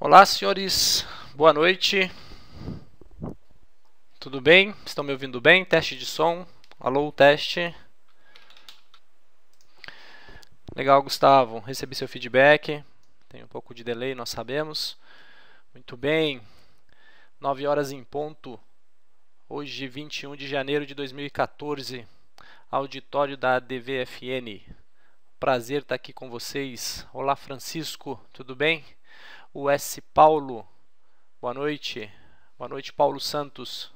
Olá, senhores. Boa noite. Tudo bem? Estão me ouvindo bem? Teste de som. Alô, teste. Legal, Gustavo. Recebi seu feedback. Tem um pouco de delay, nós sabemos. Muito bem. 9 horas em ponto. Hoje, 21 de janeiro de 2014. Auditório da DVFN. Prazer estar aqui com vocês. Olá, Francisco. Tudo bem? O S. Paulo. Boa noite. Boa noite, Paulo Santos.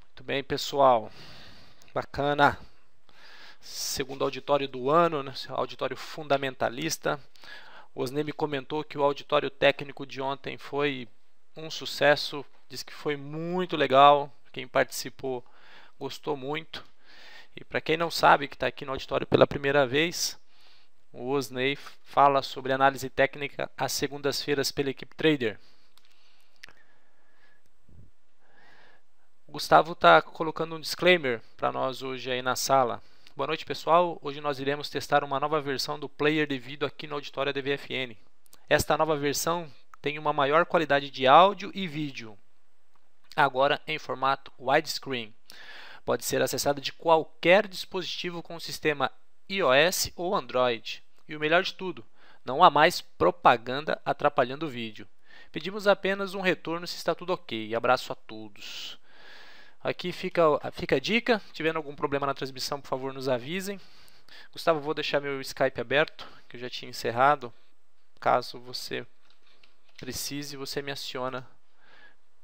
Muito bem, pessoal. Bacana. Segundo auditório do ano, né? Auditório fundamentalista. O Osnei me comentou que o auditório técnico de ontem foi um sucesso. Diz que foi muito legal. Quem participou gostou muito. E para quem não sabe, que está aqui no auditório pela primeira vez, o Osnei fala sobre análise técnica às segundas-feiras pela equipe Trader. O Gustavo está colocando um disclaimer para nós hoje aí na sala. Boa noite, pessoal. Hoje nós iremos testar uma nova versão do player de vídeo aqui no auditório da DVFN. Esta nova versão tem uma maior qualidade de áudio e vídeo, agora em formato widescreen. Pode ser acessado de qualquer dispositivo com o sistema iOS ou Android. E o melhor de tudo, não há mais propaganda atrapalhando o vídeo. Pedimos apenas um retorno se está tudo ok. Abraço a todos. Aqui fica a dica. Se tiver algum problema na transmissão, por favor, nos avisem. Gustavo, vou deixar meu Skype aberto, que eu já tinha encerrado. Caso você precise, você me aciona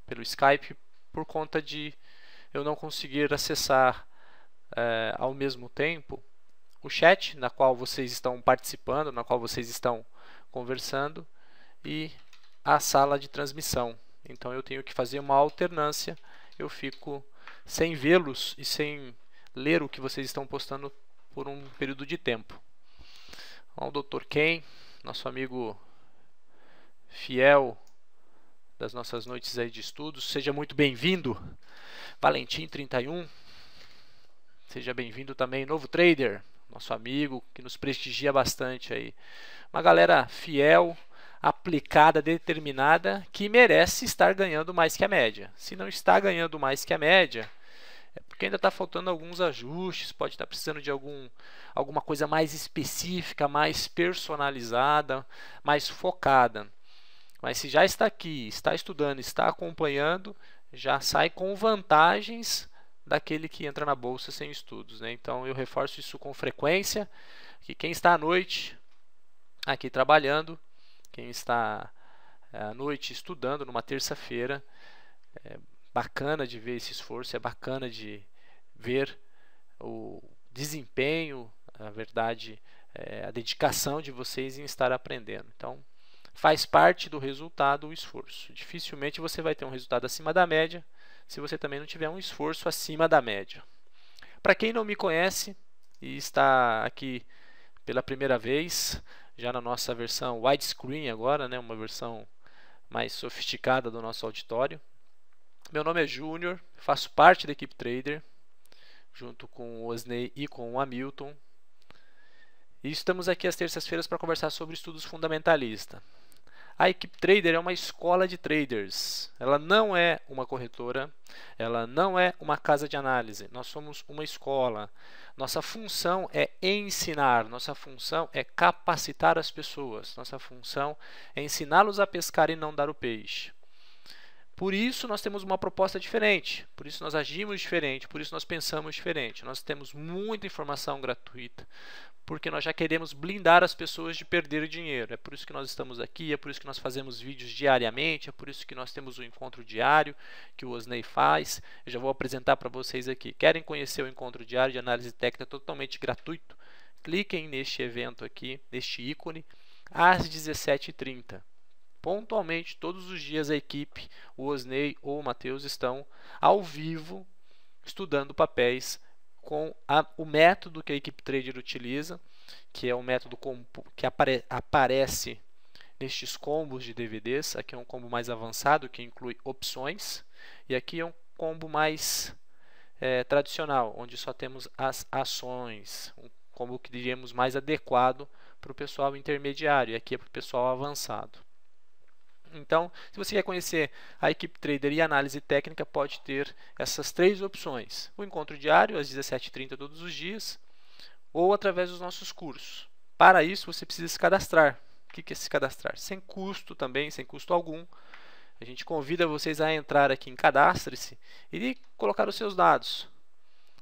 pelo Skype, por conta de eu não conseguir acessar ao mesmo tempo o chat na qual vocês estão participando, na qual vocês estão conversando, e a sala de transmissão. Então eu tenho que fazer uma alternância. Eu fico sem vê-los e sem ler o que vocês estão postando por um período de tempo. O Dr. Ken, nosso amigo fiel das nossas noites aí de estudos, seja muito bem-vindo. Valentim 31, seja bem-vindo também. Novo Trader, nosso amigo que nos prestigia bastante aí. Uma galera fiel, aplicada, determinada, que merece estar ganhando mais que a média. Se não está ganhando mais que a média, é porque ainda está faltando alguns ajustes, pode estar precisando de alguma coisa mais específica, mais personalizada, mais focada. Mas se já está aqui, está estudando, está acompanhando, já sai com vantagens daquele que entra na bolsa sem estudos, né? Então eu reforço isso com frequência, que quem está à noite aqui trabalhando, quem está à noite estudando numa terça-feira, é bacana de ver esse esforço, é bacana de ver o desempenho, a verdade, a dedicação de vocês em estar aprendendo. Então, faz parte do resultado o esforço. Dificilmente você vai ter um resultado acima da média se você também não tiver um esforço acima da média. Para quem não me conhece e está aqui pela primeira vez, já na nossa versão widescreen agora, né, uma versão mais sofisticada do nosso auditório. Meu nome é Júnior, faço parte da equipe Trader, junto com o Osnei e com o Hamilton. E estamos aqui às terças-feiras para conversar sobre estudos fundamentalistas. A equipe Trader é uma escola de traders. Ela não é uma corretora, ela não é uma casa de análise. Nós somos uma escola. Nossa função é ensinar, nossa função é capacitar as pessoas, nossa função é ensiná-los a pescar e não dar o peixe. Por isso nós temos uma proposta diferente, por isso nós agimos diferente, por isso nós pensamos diferente. Nós temos muita informação gratuita, porque nós já queremos blindar as pessoas de perder dinheiro. É por isso que nós estamos aqui, é por isso que nós fazemos vídeos diariamente, é por isso que nós temos o encontro diário que o Osnei faz. Eu já vou apresentar para vocês aqui. Querem conhecer o encontro diário de análise técnica totalmente gratuito? Cliquem neste evento aqui, neste ícone, às 17h30. Pontualmente, todos os dias a equipe, o Osnei ou o Matheus estão ao vivo estudando papéis com o método que a equipe Trader utiliza, que é um método que aparece nestes combos de DVDs. Aqui é um combo mais avançado, que inclui opções, e aqui é um combo mais tradicional, onde só temos as ações, um combo que diríamos mais adequado para o pessoal intermediário, e aqui é para o pessoal avançado. Então, se você quer conhecer a equipe trader e análise técnica, pode ter essas 3 opções. O encontro diário, às 17h30 todos os dias, ou através dos nossos cursos. Para isso, você precisa se cadastrar. O que é se cadastrar? Sem custo também, sem custo algum. A gente convida vocês a entrar aqui em Cadastre-se e colocar os seus dados.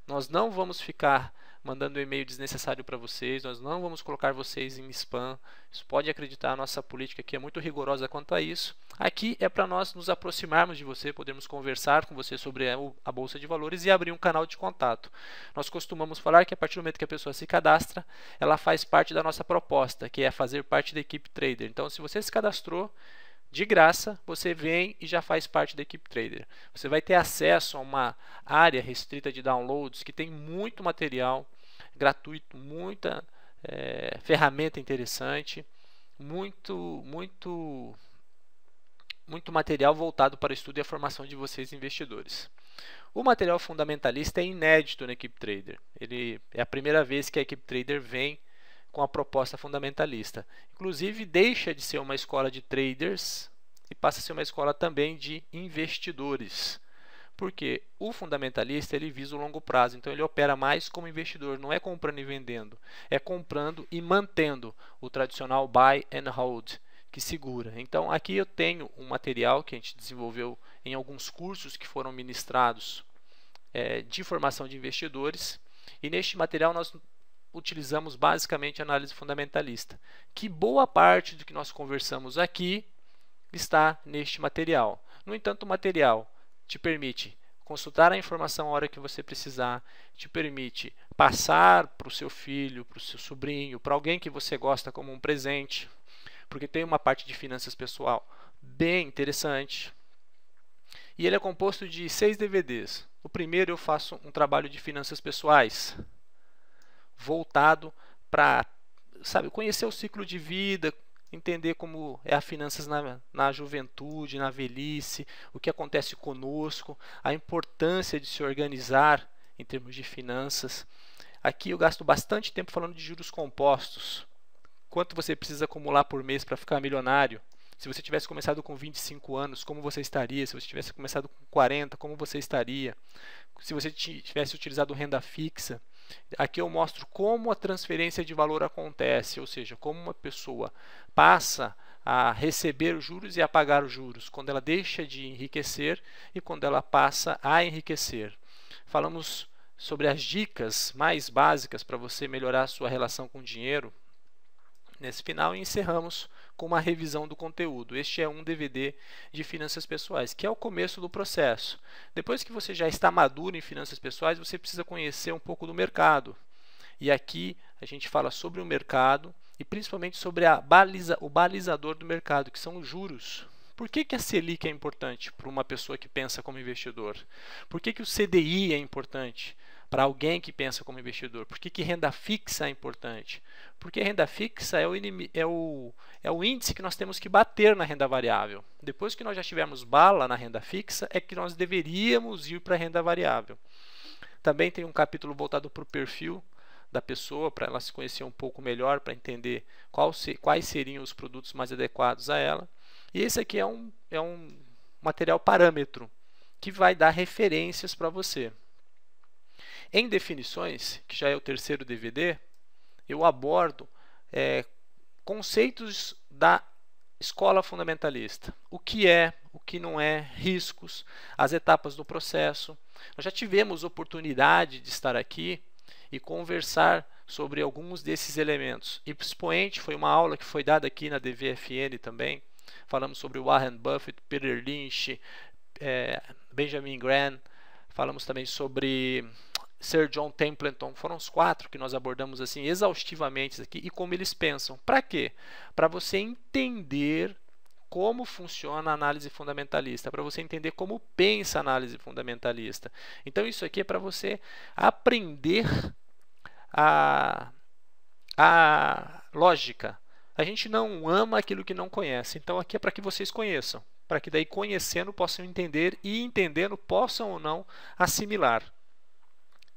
Nós não vamos ficar mandando e-mail desnecessário para vocês, nós não vamos colocar vocês em spam. Isso pode acreditar, a nossa política aqui é muito rigorosa quanto a isso. Aqui é para nós nos aproximarmos de você, podermos conversar com você sobre a Bolsa de Valores e abrir um canal de contato. Nós costumamos falar que a partir do momento que a pessoa se cadastra, ela faz parte da nossa proposta, que é fazer parte da equipe trader. Então, se você se cadastrou, de graça, você vem e já faz parte da equipe trader. Você vai ter acesso a uma área restrita de downloads que tem muito material gratuito, muita ferramenta interessante, muito material voltado para o estudo e a formação de vocês investidores. O material fundamentalista é inédito na equipe trader. Ele é a primeira vez que a equipe trader vem com a proposta fundamentalista. Inclusive, deixa de ser uma escola de traders e passa a ser uma escola também de investidores. Porque o fundamentalista ele visa o longo prazo, então ele opera mais como investidor, não é comprando e vendendo, é comprando e mantendo o tradicional buy and hold, que segura. Então, aqui eu tenho um material que a gente desenvolveu em alguns cursos que foram ministrados de formação de investidores, e neste material nós utilizamos basicamente análise fundamentalista, que boa parte do que nós conversamos aqui está neste material. No entanto, o material te permite consultar a informação a hora que você precisar, te permite passar para o seu filho, para o seu sobrinho, para alguém que você gosta como um presente, porque tem uma parte de finanças pessoal bem interessante. E ele é composto de 6 DVDs. O primeiro eu faço um trabalho de finanças pessoais, voltado para, conhecer o ciclo de vida, entender como é a finanças na juventude, na velhice, o que acontece conosco, a importância de se organizar em termos de finanças. Aqui eu gasto bastante tempo falando de juros compostos. Quanto você precisa acumular por mês para ficar milionário? Se você tivesse começado com 25 anos, como você estaria? Se você tivesse começado com 40, como você estaria? Se você tivesse utilizado renda fixa? Aqui eu mostro como a transferência de valor acontece, ou seja, como uma pessoa passa a receber os juros e a pagar os juros, quando ela deixa de enriquecer e quando ela passa a enriquecer. Falamos sobre as dicas mais básicas para você melhorar a sua relação com o dinheiro nesse final e encerramos com uma revisão do conteúdo. Este é um DVD de finanças pessoais, que é o começo do processo. Depois que você já está maduro em finanças pessoais, você precisa conhecer um pouco do mercado. E aqui a gente fala sobre o mercado e principalmente sobre o balizador do mercado, que são os juros. Por que a Selic é importante para uma pessoa que pensa como investidor? Por que o CDI é importante para alguém que pensa como investidor? Por que renda fixa é importante? Porque a renda fixa é o índice que nós temos que bater na renda variável. Depois que nós já tivermos bala na renda fixa, é que nós deveríamos ir para a renda variável. Também tem um capítulo voltado para o perfil da pessoa, para ela se conhecer um pouco melhor, para entender quais seriam os produtos mais adequados a ela. E esse aqui é um material parâmetro, que vai dar referências para você. Em definições, que já é o terceiro DVD, eu abordo conceitos da escola fundamentalista. O que é, o que não é, riscos, as etapas do processo. Nós já tivemos oportunidade de estar aqui e conversar sobre alguns desses elementos. Expoente foi uma aula que foi dada aqui na DVFN também. Falamos sobre Warren Buffett, Peter Lynch, Benjamin Graham. Falamos também sobre Sir John Templeton. Foram os 4 que nós abordamos assim exaustivamente aqui e como eles pensam. Para quê? Para você entender como funciona a análise fundamentalista, para você entender como pensa a análise fundamentalista. Então isso aqui é para você aprender a lógica. A gente não ama aquilo que não conhece. Então aqui é para que vocês conheçam, para que daí conhecendo possam entender e entendendo possam ou não assimilar.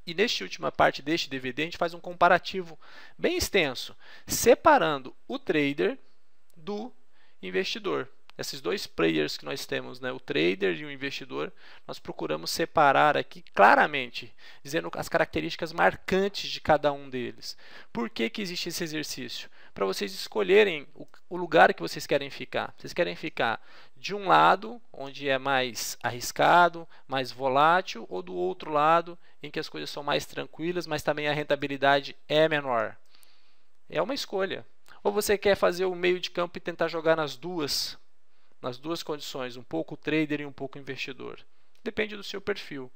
E nesta última parte deste DVD a gente faz um comparativo bem extenso, separando o trader do investidor. esses dois players que nós temos, né, o trader e o investidor, nós procuramos separar aqui claramente, dizendo as características marcantes de cada um deles. Por que que existe esse exercício? Para vocês escolherem o lugar que vocês querem ficar. Vocês querem ficar de um lado, onde é mais arriscado, mais volátil, ou do outro lado, em que as coisas são mais tranquilas, mas também a rentabilidade é menor. É uma escolha. Ou você quer fazer o meio de campo e tentar jogar nas duas condições, um pouco trader e um pouco investidor. Depende do seu perfil.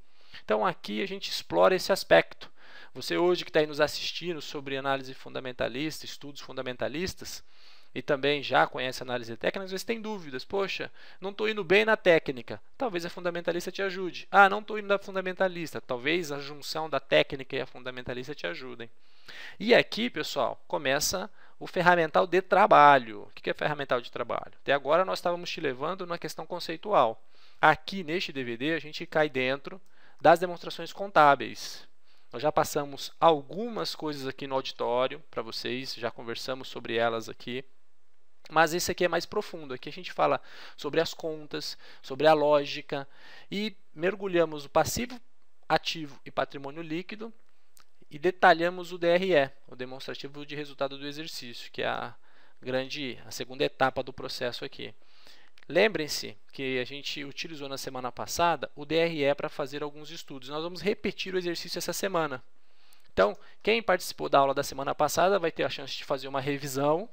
Então aqui a gente explora esse aspecto. Você hoje que está aí nos assistindo sobre análise fundamentalista, estudos fundamentalistas, e também já conhece análise técnica, às vezes tem dúvidas. Poxa, não estou indo bem na técnica. Talvez a fundamentalista te ajude. Ah, não estou indo na fundamentalista. Talvez a junção da técnica e a fundamentalista te ajudem. E aqui, pessoal, começa o ferramental de trabalho. O que é ferramental de trabalho? Até agora nós estávamos te levando na questão conceitual. Aqui neste DVD a gente cai dentro das demonstrações contábeis. Nós já passamos algumas coisas aqui no auditório para vocês, já conversamos sobre elas aqui. Mas esse aqui é mais profundo. Aqui a gente fala sobre as contas, sobre a lógica e mergulhamos o passivo, ativo e patrimônio líquido e detalhamos o DRE, o demonstrativo de resultado do exercício, que é a segunda etapa do processo aqui. Lembrem-se que a gente utilizou na semana passada o DRE para fazer alguns estudos. Nós vamos repetir o exercício essa semana. Então, quem participou da aula da semana passada vai ter a chance de fazer uma revisão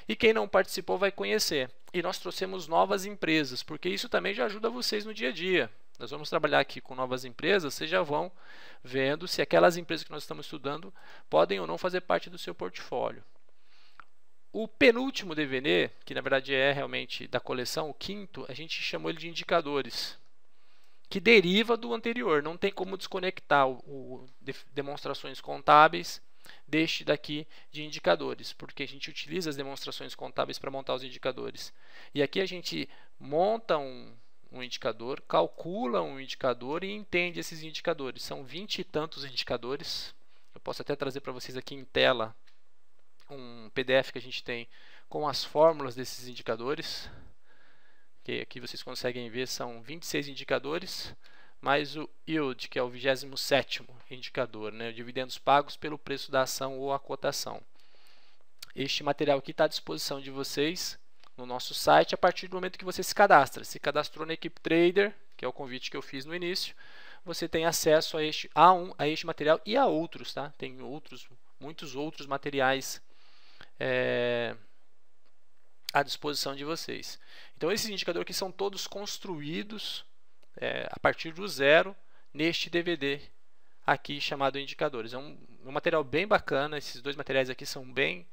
e quem não participou vai conhecer. E nós trouxemos novas empresas, porque isso também já ajuda vocês no dia a dia. Nós vamos trabalhar aqui com novas empresas, vocês já vão vendo se aquelas empresas que nós estamos estudando podem ou não fazer parte do seu portfólio. O penúltimo DVD, que na verdade é realmente da coleção, o quinto, a gente chamou ele de indicadores, que deriva do anterior. Não tem como desconectar demonstrações contábeis deste daqui de indicadores, porque a gente utiliza as demonstrações contábeis para montar os indicadores. E aqui a gente monta um indicador, calcula um indicador e entende esses indicadores. São 20 e tantos indicadores. Eu posso até trazer para vocês aqui em tela um PDF que a gente tem com as fórmulas desses indicadores. Que aqui vocês conseguem ver, são 26 indicadores, mais o yield, que é o 27º indicador, né? Dividendos pagos pelo preço da ação ou a cotação. Este material aqui está à disposição de vocês no nosso site a partir do momento que você se cadastra. Se cadastrou na equipe Trader, que é o convite que eu fiz no início, você tem acesso a este material e a outros, tá? Tem muitos outros materiais à disposição de vocês. Então esses indicadores aqui são todos construídos a partir do zero neste DVD aqui chamado Indicadores. É um material bem bacana. Esses dois materiais aqui são bem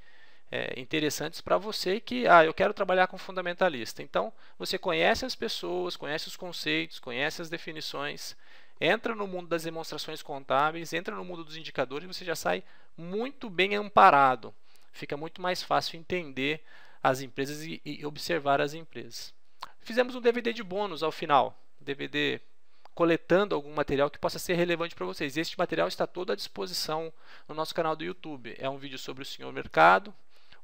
interessantes para você que eu quero trabalhar com fundamentalista. Então você conhece as pessoas, conhece os conceitos, conhece as definições, entra no mundo das demonstrações contábeis, entra no mundo dos indicadores e você já sai muito bem amparado. Fica muito mais fácil entender as empresas e observar as empresas. Fizemos um DVD de bônus ao final, DVD coletando algum material que possa ser relevante para vocês. Este material está todo à disposição no nosso canal do YouTube. É um vídeo sobre o senhor mercado,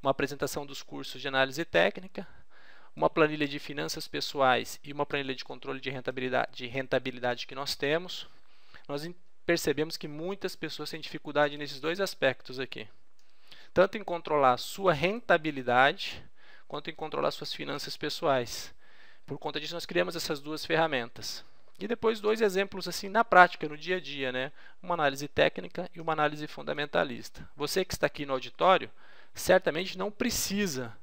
uma apresentação dos cursos de análise técnica, uma planilha de finanças pessoais e uma planilha de controle de rentabilidade que nós temos. Nós percebemos que muitas pessoas têm dificuldade nesses dois aspectos aqui. Tanto em controlar sua rentabilidade, quanto em controlar suas finanças pessoais. Por conta disso, nós criamos essas duas ferramentas. E depois dois exemplos assim na prática, no dia a dia, né? Uma análise técnica e uma análise fundamentalista. Você que está aqui no auditório, certamente não precisa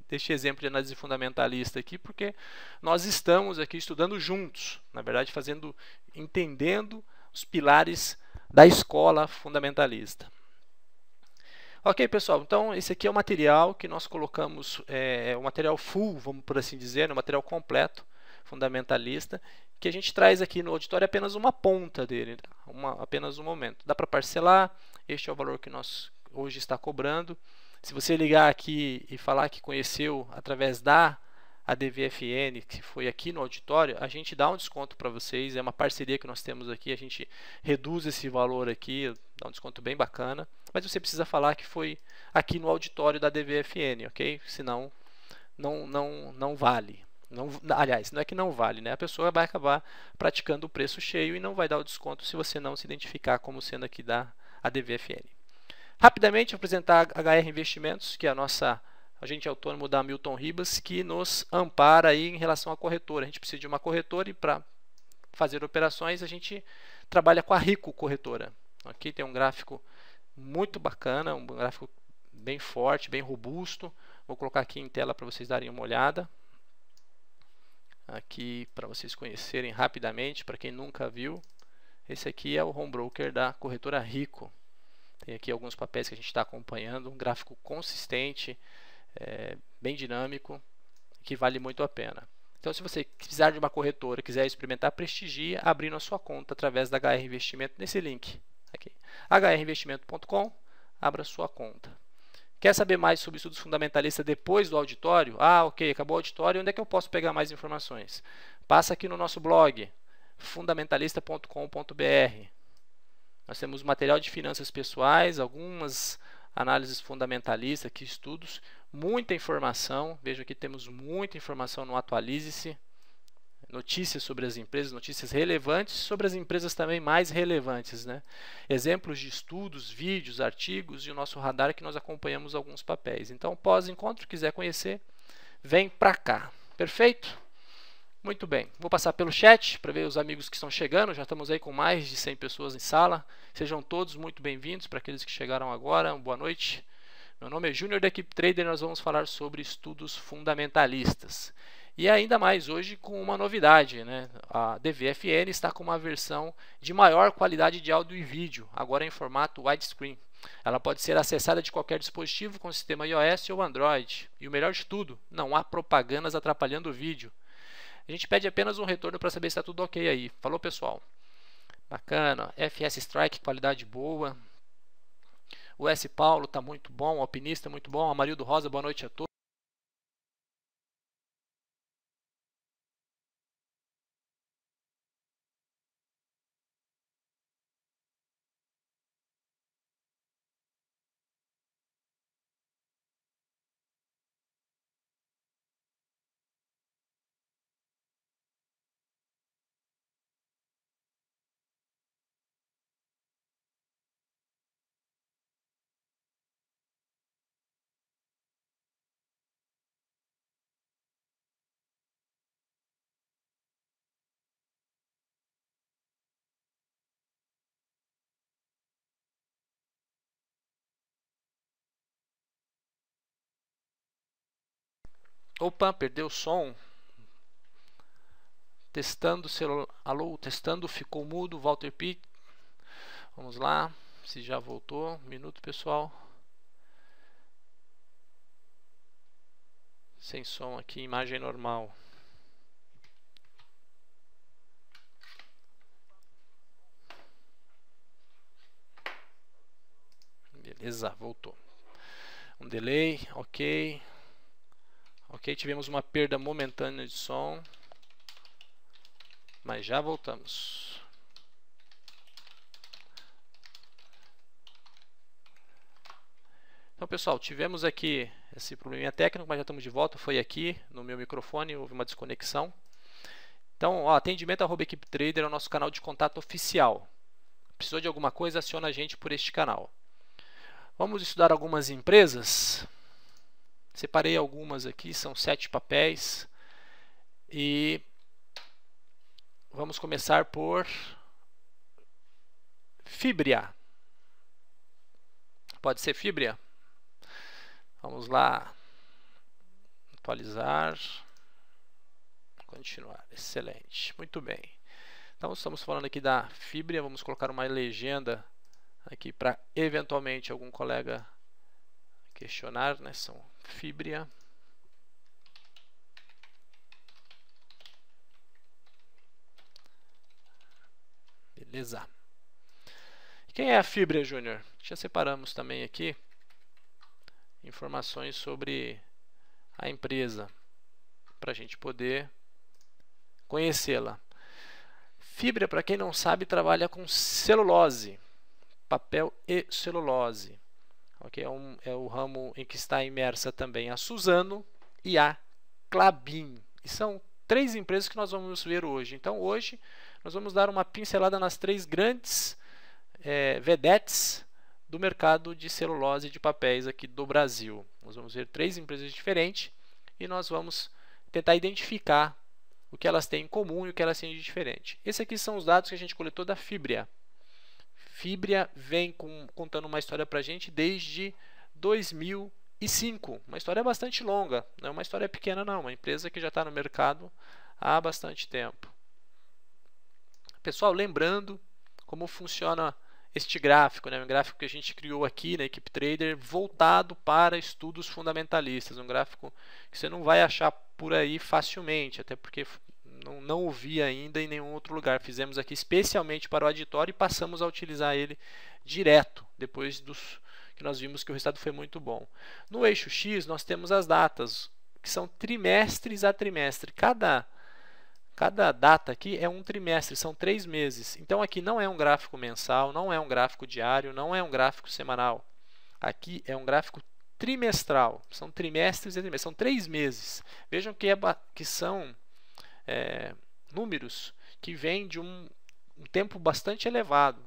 deste exemplo de análise fundamentalista aqui, porque nós estamos aqui estudando juntos, na verdade entendendo os pilares da escola fundamentalista. Ok, pessoal, então esse aqui é o material que nós colocamos, o material full, vamos por assim dizer, o material completo, fundamentalista, que a gente traz aqui no auditório apenas uma ponta dele, apenas um momento. Dá para parcelar, este é o valor que nós hoje está cobrando. Se você ligar aqui e falar que conheceu através da ADVFN, que foi aqui no auditório, a gente dá um desconto para vocês, é uma parceria que nós temos aqui, a gente reduz esse valor aqui, dá um desconto bem bacana, mas você precisa falar que foi aqui no auditório da ADVFN, ok? Senão não vale. Não, aliás, não é que não vale, né? A pessoa vai acabar praticando o preço cheio e não vai dar o desconto se você não se identificar como sendo aqui da ADVFN. Rapidamente apresentar a HR Investimentos, que é a nossa agente autônomo da Milton Ribas, que nos ampara aí em relação à corretora. A gente precisa de uma corretora e para fazer operações a gente trabalha com a Rico Corretora. Aqui tem um gráfico muito bacana, um gráfico bem forte, bem robusto. Vou colocar aqui em tela para vocês darem uma olhada. Aqui para vocês conhecerem rapidamente, para quem nunca viu. Esse aqui é o home broker da corretora Rico. Tem aqui alguns papéis que a gente está acompanhando, um gráfico consistente, bem dinâmico, que vale muito a pena. Então, se você precisar de uma corretora, quiser experimentar, prestigie abrindo a sua conta através da HR Investimento nesse link. Aqui, hrinvestimento.com, abra sua conta. Quer saber mais sobre estudos fundamentalistas depois do auditório? Ah, ok, acabou o auditório, onde é que eu posso pegar mais informações? Passa aqui no nosso blog, fundamentalista.com.br. Nós temos material de finanças pessoais, algumas análises fundamentalistas, aqui estudos, muita informação. Veja aqui temos muita informação no Atualize-se. Notícias sobre as empresas, notícias relevantes, sobre as empresas também mais relevantes, né? Exemplos de estudos, vídeos, artigos e o nosso radar que nós acompanhamos alguns papéis. Então, pós-encontro, quiser conhecer, vem para cá. Perfeito? Muito bem. Vou passar pelo chat para ver os amigos que estão chegando. Já estamos aí com mais de 100 pessoas em sala. Sejam todos muito bem-vindos. Para aqueles que chegaram agora, boa noite. Meu nome é Júnior da Equipe Trader e nós vamos falar sobre estudos fundamentalistas. E ainda mais hoje com uma novidade, né? A DVFN está com uma versão de maior qualidade de áudio e vídeo, agora em formato widescreen. Ela pode ser acessada de qualquer dispositivo com sistema iOS ou Android. E o melhor de tudo, não há propagandas atrapalhando o vídeo. A gente pede apenas um retorno para saber se está tudo ok aí. Falou, pessoal? Bacana. FS Strike, qualidade boa. O S. Paulo está muito bom. O Alpinista muito bom. Amarildo Rosa, boa noite a todos. Opa, perdeu o som. Testando celular. Alô, testando, ficou mudo. Walter Pitt. Vamos lá, se já voltou. Um minuto, pessoal. Sem som aqui, imagem normal. Beleza, voltou. Um delay, ok. Ok, tivemos uma perda momentânea de som, mas já voltamos. Então, pessoal, tivemos aqui esse probleminha técnico, mas já estamos de volta. Foi aqui no meu microfone, houve uma desconexão. Então, atendimento@equipetrader é o nosso canal de contato oficial. Precisou de alguma coisa, aciona a gente por este canal. Vamos estudar algumas empresas. Separei algumas aqui, são 7 papéis. E vamos começar por Fibria. Pode ser Fibria? Vamos lá. Atualizar. Continuar. Excelente. Muito bem. Então estamos falando aqui da Fibria. Vamos colocar uma legenda aqui para eventualmente algum colega questionar, né? São Fibria. Beleza. Quem é a Fibria, Júnior? Já separamos também aqui informações sobre a empresa para a gente poder conhecê-la. Fibria, para quem não sabe, trabalha com celulose, papel e celulose. Okay? É o ramo em que está imersa também a Suzano e a Klabin. E são 3 empresas que nós vamos ver hoje. Então hoje nós vamos dar uma pincelada nas 3 grandes vedetes do mercado de celulose e de papéis aqui do Brasil. Nós vamos ver 3 empresas diferentes e nós vamos tentar identificar o que elas têm em comum e o que elas têm de diferente. Esses aqui são os dados que a gente coletou da Fibria. Fibria vem contando uma história para a gente desde 2005. Uma história bastante longa, não é uma história pequena não, uma empresa que já está no mercado há bastante tempo. Pessoal, lembrando como funciona este gráfico, né? Um gráfico que a gente criou aqui na Equipe Trader voltado para estudos fundamentalistas, um gráfico que você não vai achar por aí facilmente, até porque não ouvi ainda em nenhum outro lugar. Fizemos aqui especialmente para o auditório e passamos a utilizar ele direto, depois que nós vimos que o resultado foi muito bom. No eixo X nós temos as datas, que são trimestres a trimestre. Cada data aqui é um trimestre, são 3 meses. Então aqui não é um gráfico mensal, não é um gráfico diário, não é um gráfico semanal. Aqui é um gráfico trimestral, são trimestres e trimestres, são 3 meses. Vejam que são números que vêm de um tempo bastante elevado.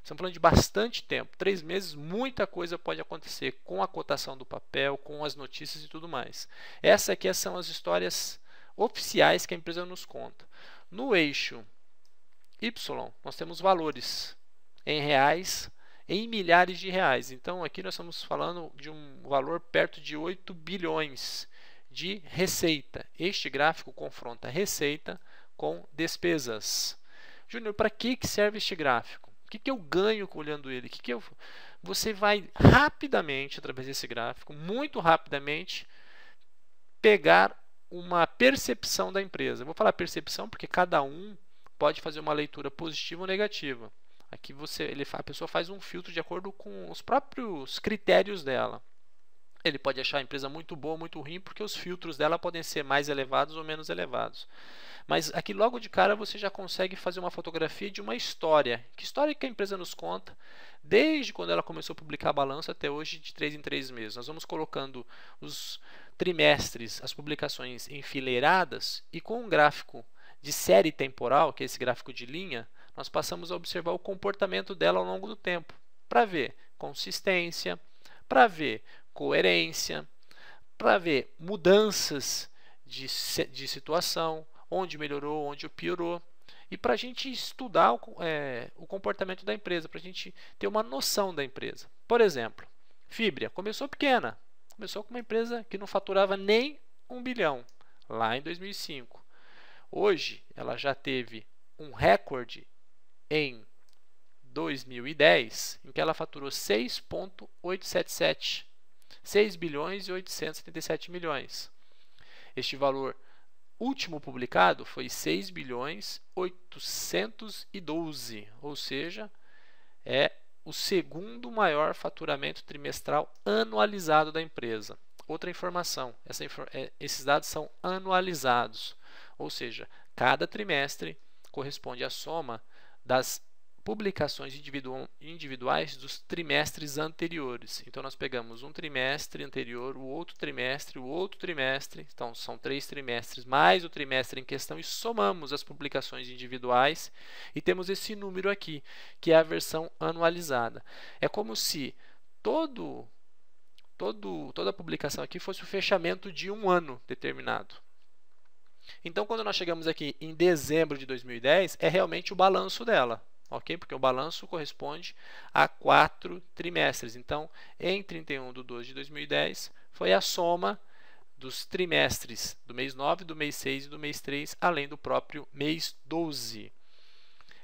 Estamos falando de bastante tempo, 3 meses, muita coisa pode acontecer com a cotação do papel, com as notícias e tudo mais. Essas aqui são as histórias oficiais que a empresa nos conta. No eixo Y, nós temos valores em reais, em milhares de reais. Então, aqui nós estamos falando de um valor perto de 8 bilhões de receita. Este gráfico confronta receita com despesas. Júnior, para que serve este gráfico? O que eu ganho olhando ele? Você vai rapidamente, através desse gráfico, muito rapidamente, pegar uma percepção da empresa. Eu vou falar percepção porque cada um pode fazer uma leitura positiva ou negativa. Aqui a pessoa faz um filtro de acordo com os próprios critérios dela. Ele pode achar a empresa muito boa ou muito ruim porque os filtros dela podem ser mais elevados ou menos elevados. Mas aqui logo de cara você já consegue fazer uma fotografia de uma história. Que história que a empresa nos conta desde quando ela começou a publicar balanço até hoje, de 3 em 3 meses. Nós vamos colocando os trimestres, as publicações enfileiradas, e com um gráfico de série temporal, que é esse gráfico de linha, nós passamos a observar o comportamento dela ao longo do tempo, para ver consistência, para ver coerência, para ver mudanças de situação, onde melhorou, onde piorou, e para a gente estudar o comportamento da empresa, para a gente ter uma noção da empresa. Por exemplo, Fibria começou pequena, começou com uma empresa que não faturava nem 1 bilhão, lá em 2005. Hoje, ela já teve um recorde em 2010, em que ela faturou 6,877, 6 bilhões e 877 milhões. Este valor último publicado foi 6 bilhões 812, ou seja, é o segundo maior faturamento trimestral anualizado da empresa. Outra informação, esses dados são anualizados, ou seja, cada trimestre corresponde à soma das publicações individuais dos trimestres anteriores. Então nós pegamos um trimestre anterior, o outro trimestre, então são 3 trimestres mais o trimestre em questão, e somamos as publicações individuais e temos esse número aqui, que é a versão anualizada. É como se toda a publicação aqui fosse o fechamento de um ano determinado. Então quando nós chegamos aqui em dezembro de 2010, é realmente o balanço dela. Ok? Porque o balanço corresponde a 4 trimestres. Então, em 31/12 de 2010, foi a soma dos trimestres do mês 9, do mês 6 e do mês 3, além do próprio mês 12.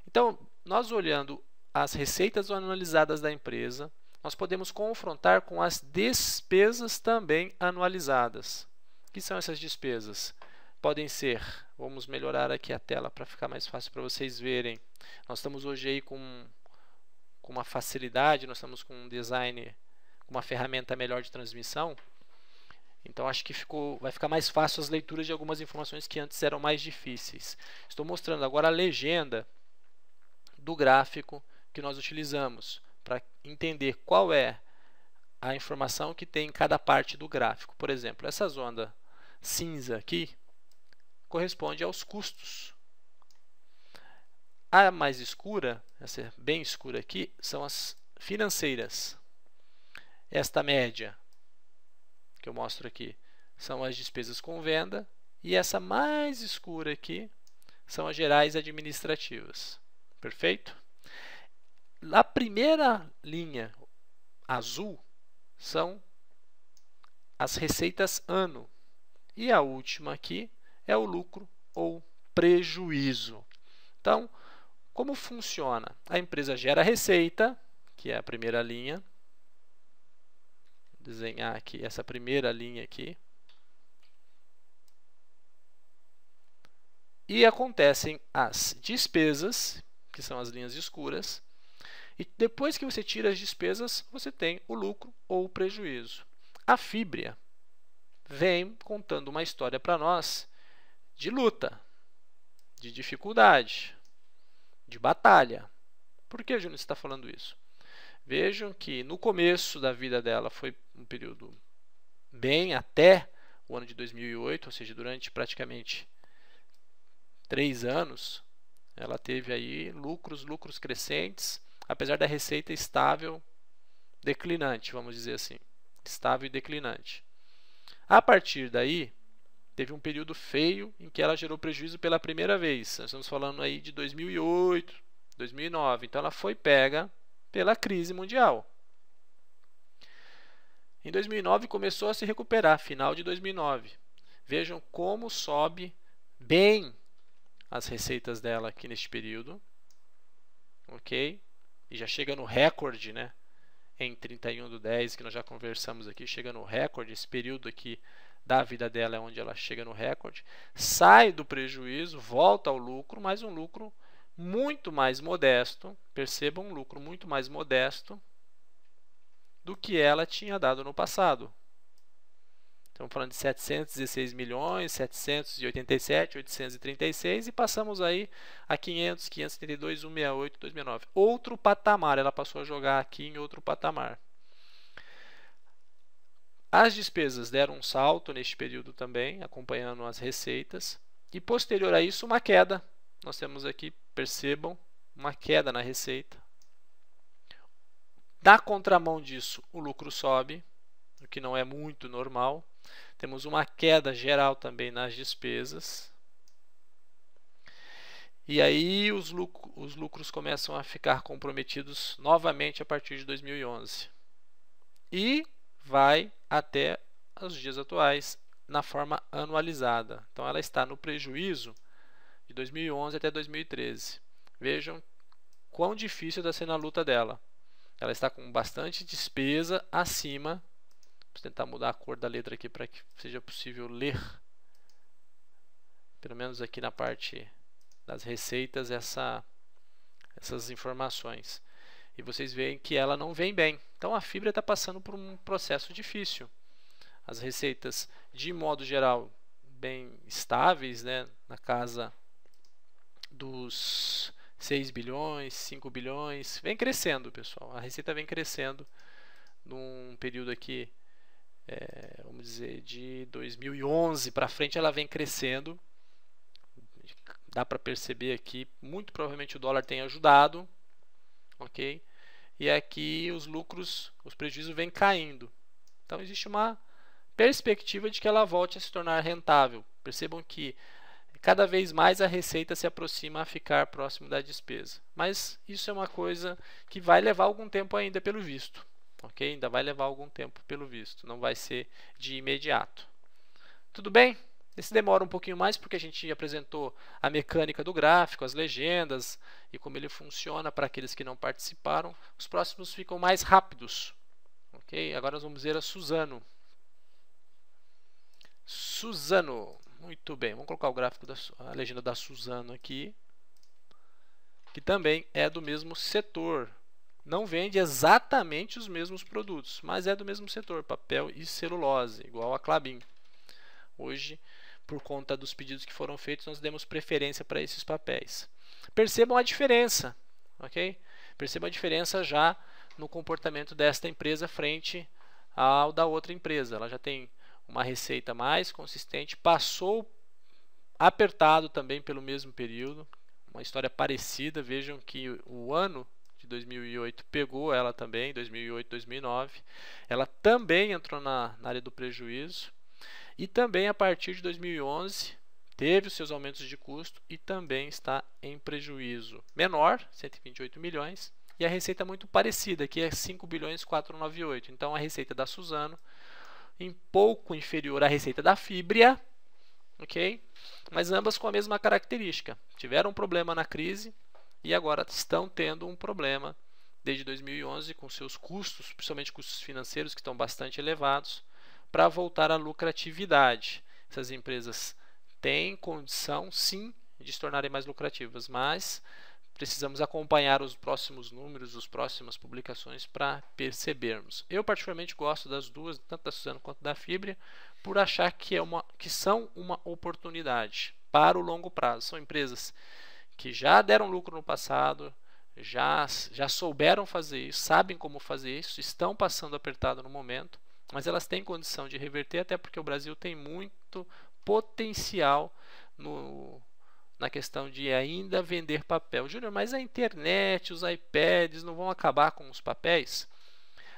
Então, nós olhando as receitas anualizadas da empresa, nós podemos confrontar com as despesas também anualizadas. O que são essas despesas? Podem ser, vamos melhorar aqui a tela para ficar mais fácil para vocês verem. Nós estamos hoje aí com uma facilidade, nós estamos com um design, com uma ferramenta melhor de transmissão. Então acho que vai ficar mais fácil as leituras de algumas informações que antes eram mais difíceis. Estou mostrando agora a legenda do gráfico que nós utilizamos para entender qual é a informação que tem em cada parte do gráfico. Por exemplo, essa zona cinza aqui corresponde aos custos. A mais escura, essa bem escura aqui, são as financeiras. Esta média que eu mostro aqui são as despesas com venda, e essa mais escura aqui são as gerais administrativas. Perfeito? A primeira linha azul são as receitas ano, e a última aqui é o lucro ou prejuízo. Então, como funciona? A empresa gera receita, que é a primeira linha. Vou desenhar aqui essa primeira linha aqui. E acontecem as despesas, que são as linhas escuras. E depois que você tira as despesas, você tem o lucro ou o prejuízo. A Fibria vem contando uma história para nós de luta, de dificuldade, de batalha. Por que, Júnior, você está falando isso? Vejam que no começo da vida dela foi um período bem até o ano de 2008, ou seja, durante praticamente 3 anos, ela teve aí lucros crescentes, apesar da receita estável, declinante, vamos dizer assim, estável e declinante. A partir daí, teve um período feio em que ela gerou prejuízo pela primeira vez. Nós estamos falando aí de 2008, 2009. Então, ela foi pega pela crise mundial. Em 2009, começou a se recuperar, final de 2009. Vejam como sobe bem as receitas dela aqui neste período. Ok? E já chega no recorde, né? Em 31/10, que nós já conversamos aqui, chega no recorde. Esse período aqui da vida dela é onde ela chega no recorde. Sai do prejuízo, volta ao lucro, mas um lucro muito mais modesto. Percebam, um lucro muito mais modesto do que ela tinha dado no passado. Estamos falando de 716 milhões, 787, 836 e passamos aí a 500, 572, 168, 269. Outro patamar, ela passou a jogar aqui em outro patamar. As despesas deram um salto neste período também, acompanhando as receitas. E posterior a isso, uma queda. Nós temos aqui, percebam, uma queda na receita. Na contramão disso, o lucro sobe, o que não é muito normal. Temos uma queda geral também nas despesas. E aí os lucros começam a ficar comprometidos novamente a partir de 2011. E vai até os dias atuais na forma anualizada. Então, ela está no prejuízo de 2011 até 2013. Vejam quão difícil está sendo a luta dela. Ela está com bastante despesa acima. Vou tentar mudar a cor da letra aqui para que seja possível ler, pelo menos aqui na parte das receitas, essas informações. E vocês veem que ela não vem bem. Então, a Fibria está passando por um processo difícil. As receitas, de modo geral, bem estáveis, né? Na casa dos 6 bilhões, 5 bilhões. Vem crescendo, pessoal. A receita vem crescendo num período aqui, vamos dizer, de 2011 para frente, ela vem crescendo. Dá para perceber aqui, muito provavelmente o dólar tem ajudado. Ok? E aqui os lucros, os prejuízos vêm caindo. Então, existe uma perspectiva de que ela volte a se tornar rentável. Percebam que cada vez mais a receita se aproxima a ficar próximo da despesa. Mas isso é uma coisa que vai levar algum tempo ainda, pelo visto. Ok? Ainda vai levar algum tempo, pelo visto. Não vai ser de imediato. Tudo bem? Esse demora um pouquinho mais porque a gente apresentou a mecânica do gráfico, as legendas e como ele funciona para aqueles que não participaram. Os próximos ficam mais rápidos. Ok? Agora nós vamos ver a Suzano. Suzano. Muito bem. Vamos colocar o gráfico, a legenda da Suzano aqui, que também é do mesmo setor. Não vende exatamente os mesmos produtos, mas é do mesmo setor, papel e celulose, igual a Klabin. Hoje, por conta dos pedidos que foram feitos, nós demos preferência para esses papéis. Percebam a diferença, ok? Percebam a diferença já no comportamento desta empresa frente ao da outra empresa. Ela já tem uma receita mais consistente, passou apertado também pelo mesmo período, uma história parecida. Vejam que o ano de 2008 pegou ela também, 2008, 2009, ela também entrou na área do prejuízo, e também a partir de 2011 teve os seus aumentos de custo e também está em prejuízo menor, 128 milhões, e a receita muito parecida, que é 5 bilhões 498. Então a receita da Suzano em pouco inferior à receita da Fibria, ok? Mas ambas com a mesma característica. Tiveram um problema na crise e agora estão tendo um problema desde 2011 com seus custos, principalmente custos financeiros, que estão bastante elevados, para voltar à lucratividade. Essas empresas têm condição, sim, de se tornarem mais lucrativas, mas precisamos acompanhar os próximos números, as próximas publicações para percebermos. Eu particularmente gosto das duas, tanto da Suzano quanto da Fibria, por achar que são uma oportunidade para o longo prazo. São empresas que já deram lucro no passado, já souberam fazer isso, sabem como fazer isso, estão passando apertado no momento, mas elas têm condição de reverter, até porque o Brasil tem muito potencial na questão de ainda vender papel. Júnior, mas a internet, os iPads não vão acabar com os papéis?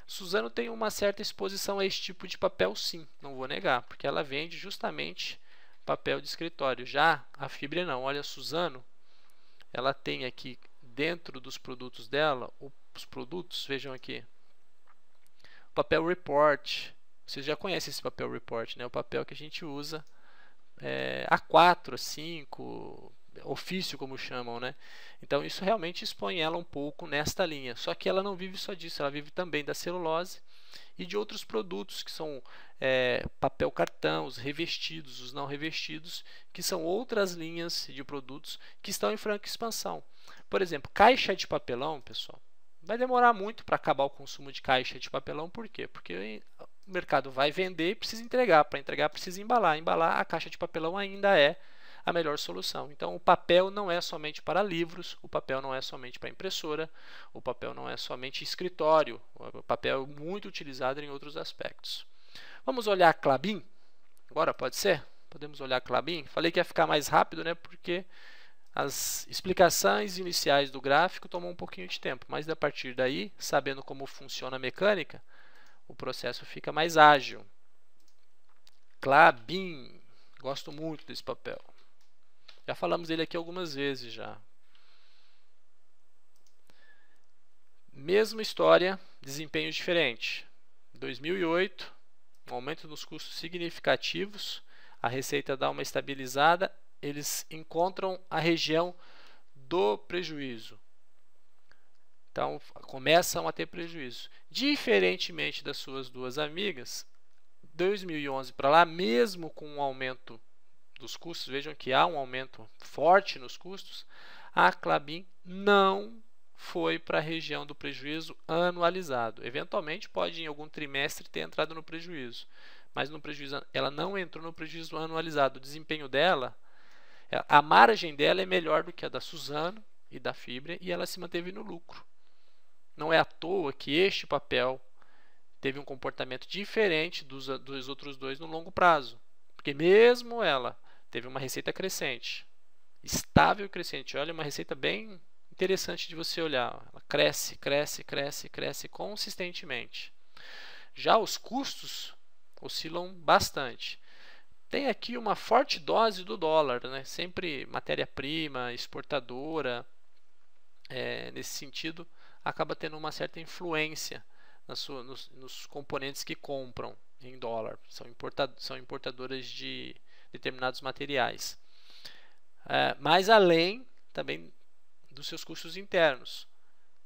Suzano tem uma certa exposição a esse tipo de papel, sim, não vou negar, porque ela vende justamente papel de escritório. Já a Fibria não. Olha, a Suzano, ela tem aqui dentro dos produtos dela, os produtos, vejam aqui, papel report. Vocês já conhecem esse papel report, né? O papel que a gente usa A4, A5, ofício, como chamam, né? Então isso realmente expõe ela um pouco nesta linha. Só que ela não vive só disso, ela vive também da celulose e de outros produtos que são papel cartão, os revestidos, os não revestidos, que são outras linhas de produtos que estão em franca expansão. Por exemplo, caixa de papelão, pessoal, vai demorar muito para acabar o consumo de caixa de papelão. Por quê? Porque o mercado vai vender e precisa entregar. Para entregar, precisa embalar. Embalar, a caixa de papelão ainda é a melhor solução. Então, o papel não é somente para livros, o papel não é somente para impressora, o papel não é somente escritório, o papel é muito utilizado em outros aspectos. Vamos olhar a Klabin? Agora pode ser? Podemos olhar a Klabin? Falei que ia ficar mais rápido, né? Porque as explicações iniciais do gráfico tomam um pouquinho de tempo, mas a partir daí, sabendo como funciona a mecânica, o processo fica mais ágil. Klabin, gosto muito desse papel. Já falamos dele aqui algumas vezes já. Mesma história, desempenho diferente. 2008, um aumento dos custos significativos, a receita dá uma estabilizada, eles encontram a região do prejuízo. Então, começam a ter prejuízo. Diferentemente das suas duas amigas, 2011 para lá, mesmo com um aumento dos custos, vejam que há um aumento forte nos custos, a Klabin não foi para a região do prejuízo anualizado. Eventualmente pode em algum trimestre ter entrado no prejuízo, mas no prejuízo, ela não entrou no prejuízo anualizado. O desempenho dela, a margem dela é melhor do que a da Suzano e da Fibria e ela se manteve no lucro. Não é à toa que este papel teve um comportamento diferente dos outros dois no longo prazo, porque mesmo ela teve uma receita crescente, estável e crescente. Olha, uma receita bem interessante de você olhar. Ela cresce, cresce, cresce, cresce consistentemente. Já os custos oscilam bastante. Tem aqui uma forte dose do dólar, né? Sempre matéria-prima, exportadora, nesse sentido, acaba tendo uma certa influência nos componentes que compram em dólar. São importadoras de determinados materiais. Mas além também dos seus custos internos,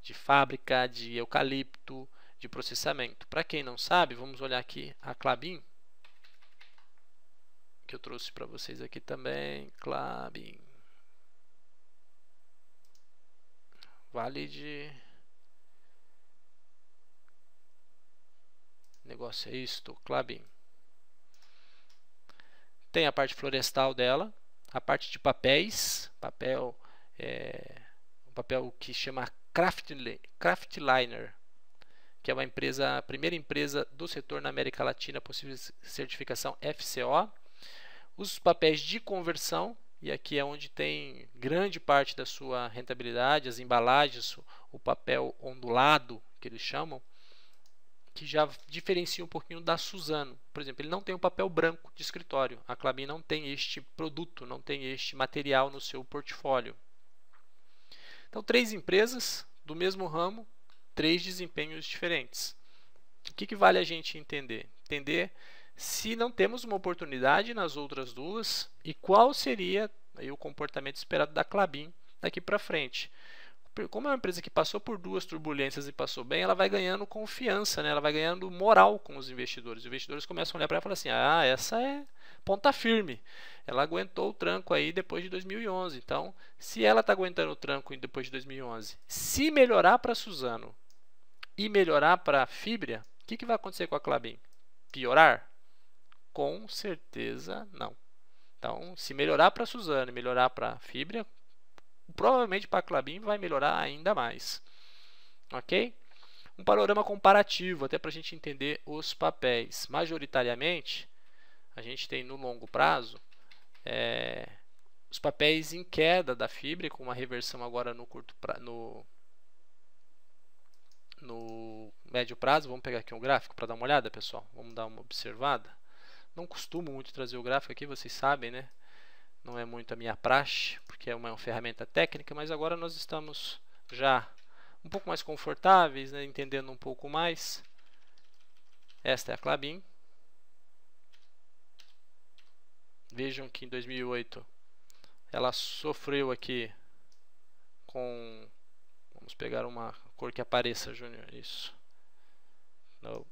de fábrica, de eucalipto, de processamento. Para quem não sabe, vamos olhar aqui a Klabin, que eu trouxe para vocês aqui também. Klabin. Vale de... negócio é isto, Klabin. Tem a parte florestal dela, a parte de papéis, um papel que chama Kraftliner, que é uma empresa, a primeira empresa do setor na América Latina possível certificação FCO. Os papéis de conversão, e aqui é onde tem grande parte da sua rentabilidade, as embalagens, o papel ondulado, que eles chamam, que já diferencia um pouquinho da Suzano. Por exemplo, ele não tem o papel branco de escritório. A Klabin não tem este produto, não tem este material no seu portfólio. Então, 3 empresas do mesmo ramo, 3 desempenhos diferentes. O que vale a gente entender? Entender se não temos uma oportunidade nas outras duas e qual seria aí o comportamento esperado da Klabin daqui para frente. Como é uma empresa que passou por 2 turbulências e passou bem, ela vai ganhando confiança, né? Ela vai ganhando moral com os investidores. Os investidores começam a olhar para ela e falar assim, ah, essa é ponta firme. Ela aguentou o tranco aí depois de 2011. Então, se ela está aguentando o tranco depois de 2011, se melhorar para a Suzano e melhorar para a Fibria, o que vai acontecer com a Klabin? Piorar? Com certeza não. Então, se melhorar para a Suzano e melhorar para a Fibria, provavelmente para a Klabin vai melhorar ainda mais. Ok? Um panorama comparativo, até para a gente entender os papéis. Majoritariamente, a gente tem no longo prazo os papéis em queda da Fibria, com uma reversão agora no médio prazo. Vamos pegar aqui um gráfico para dar uma olhada, pessoal. Vamos dar uma observada. Não costumo muito trazer o gráfico aqui, vocês sabem, né? Não é muito a minha praxe, porque é uma ferramenta técnica, mas agora nós estamos já um pouco mais confortáveis, né? Entendendo um pouco mais. Esta é a Klabin. Vejam que em 2008 ela sofreu aqui com... Vamos pegar uma cor que apareça, Júnior. Isso. Não.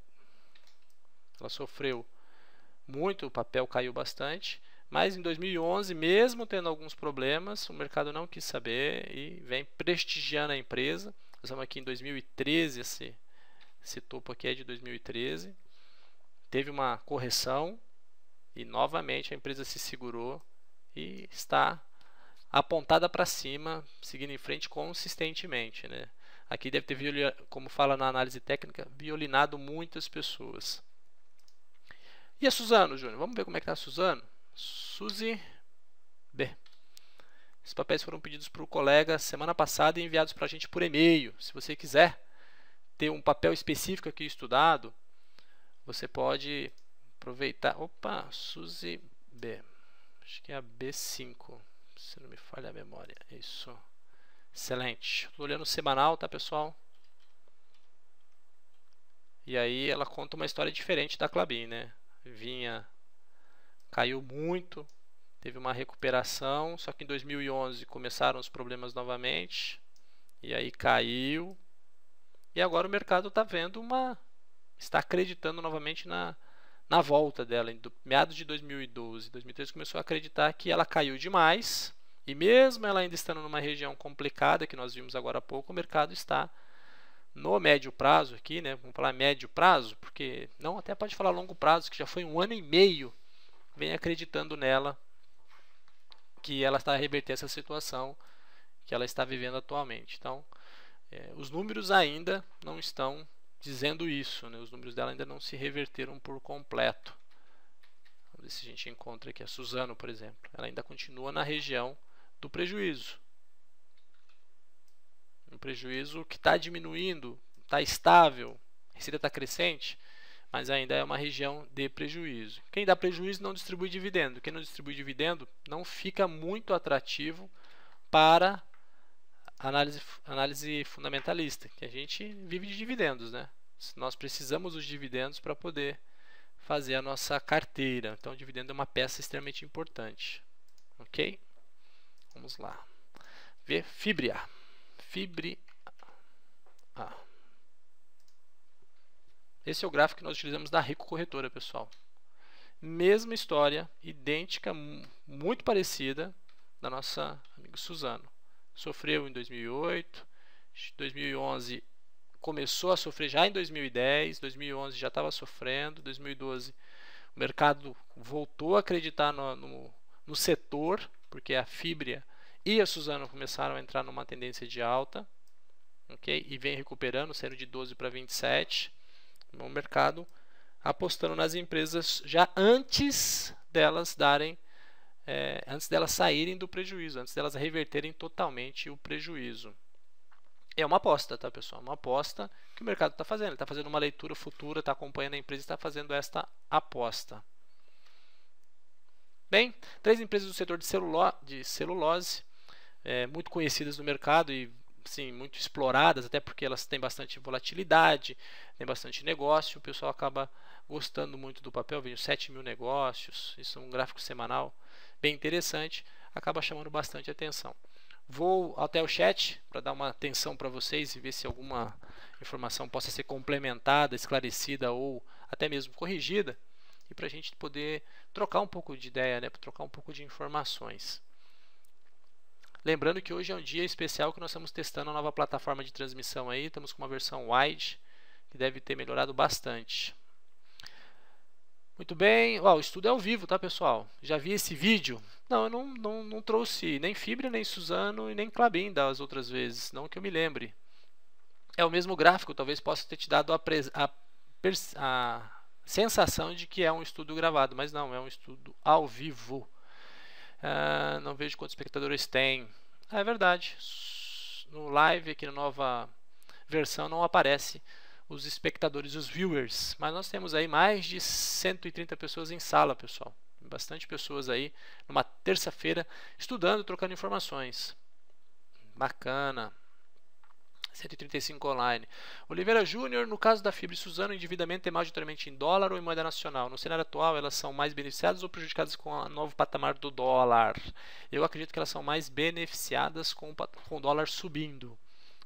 Ela sofreu muito, o papel caiu bastante. Mas em 2011, mesmo tendo alguns problemas, o mercado não quis saber e vem prestigiando a empresa. Nós estamos aqui em 2013, esse topo aqui é de 2013. Teve uma correção e novamente a empresa se segurou e está apontada para cima, seguindo em frente consistentemente, né? Aqui deve ter, como fala na análise técnica, violinado muitas pessoas. E a Suzano, Júnior? Vamos ver como é que está a Suzano? Suzy B. Esses papéis foram pedidos para o colega semana passada e enviados para a gente por e-mail. Se você quiser ter um papel específico aqui estudado, você pode aproveitar. Opa, Suzy B. Acho que é a B5, se não me falha a memória. Isso. Excelente. Estou olhando o semanal, tá, pessoal? E aí ela conta uma história diferente da Klabin, né? Caiu muito, teve uma recuperação, só que em 2011 começaram os problemas novamente, e aí caiu, e agora o mercado está acreditando novamente na volta dela. Em meados de 2012, 2013 começou a acreditar que ela caiu demais, e mesmo ela ainda estando numa região complicada, que nós vimos agora há pouco, o mercado está no médio prazo aqui, né? Vamos falar médio prazo, porque não, até pode falar longo prazo, que já foi 1 ano e meio, vem acreditando nela, que ela está a reverter essa situação que ela está vivendo atualmente. Então, os números ainda não estão dizendo isso, né? Os números dela ainda não se reverteram por completo. Vamos ver se a gente encontra aqui a Suzano, por exemplo. Ela ainda continua na região do prejuízo. Um prejuízo que está diminuindo, está estável, a receita está crescente, mas ainda é uma região de prejuízo. Quem dá prejuízo não distribui dividendo. Quem não distribui dividendo não fica muito atrativo para análise fundamentalista, que a gente vive de dividendos, né? Nós precisamos dos dividendos para poder fazer a nossa carteira. Então, o dividendo é uma peça extremamente importante. Ok? Vamos lá. Ver Fibria. Esse é o gráfico que nós utilizamos da Rico Corretora, pessoal. Mesma história, idêntica, muito parecida da nossa amiga Suzano. Sofreu em 2008, 2011 começou a sofrer já em 2010, 2011 já estava sofrendo, 2012 o mercado voltou a acreditar no setor, porque a Fibria e a Suzano começaram a entrar numa tendência de alta. ok? E vem recuperando, saindo de 12 para 27. O mercado apostando nas empresas já antes delas antes delas saírem do prejuízo, antes delas reverterem totalmente o prejuízo. É uma aposta, tá, pessoal? Uma aposta que o mercado está fazendo. Ele está fazendo uma leitura futura, está acompanhando a empresa e está fazendo esta aposta. Bem, 3 empresas do setor de celulose, muito conhecidas no mercado e sim, muito exploradas, até porque elas têm bastante volatilidade, têm bastante negócio. O pessoal acaba gostando muito do papel. Vejo 7 mil negócios, isso é um gráfico semanal bem interessante, acaba chamando bastante atenção. Vou até o chat para dar uma atenção para vocês e ver se alguma informação possa ser complementada, esclarecida ou até mesmo corrigida, e para a gente poder trocar um pouco de ideia, né, trocar um pouco de informações. Lembrando que hoje é um dia especial que nós estamos testando a nova plataforma de transmissão aí, estamos com uma versão wide que deve ter melhorado bastante. Muito bem, o estudo é ao vivo, tá, pessoal? Já vi esse vídeo? Não, eu não trouxe nem Fibria, nem Suzano e nem Klabin das outras vezes, não que eu me lembre. É o mesmo gráfico, talvez possa ter te dado a sensação de que é um estudo gravado, mas não, é um estudo ao vivo. Não vejo quantos espectadores tem. É verdade, no live aqui na nova versão não aparece os espectadores, os viewers, mas nós temos aí mais de 130 pessoas em sala, pessoal. Bastante pessoas aí numa terça-feira estudando, trocando informações. Bacana. 135 online. Oliveira Júnior, no caso da Fibra e Suzano, o endividamento é majoritariamente em dólar ou em moeda nacional? No cenário atual, elas são mais beneficiadas ou prejudicadas com o novo patamar do dólar? Eu acredito que elas são mais beneficiadas com o dólar subindo.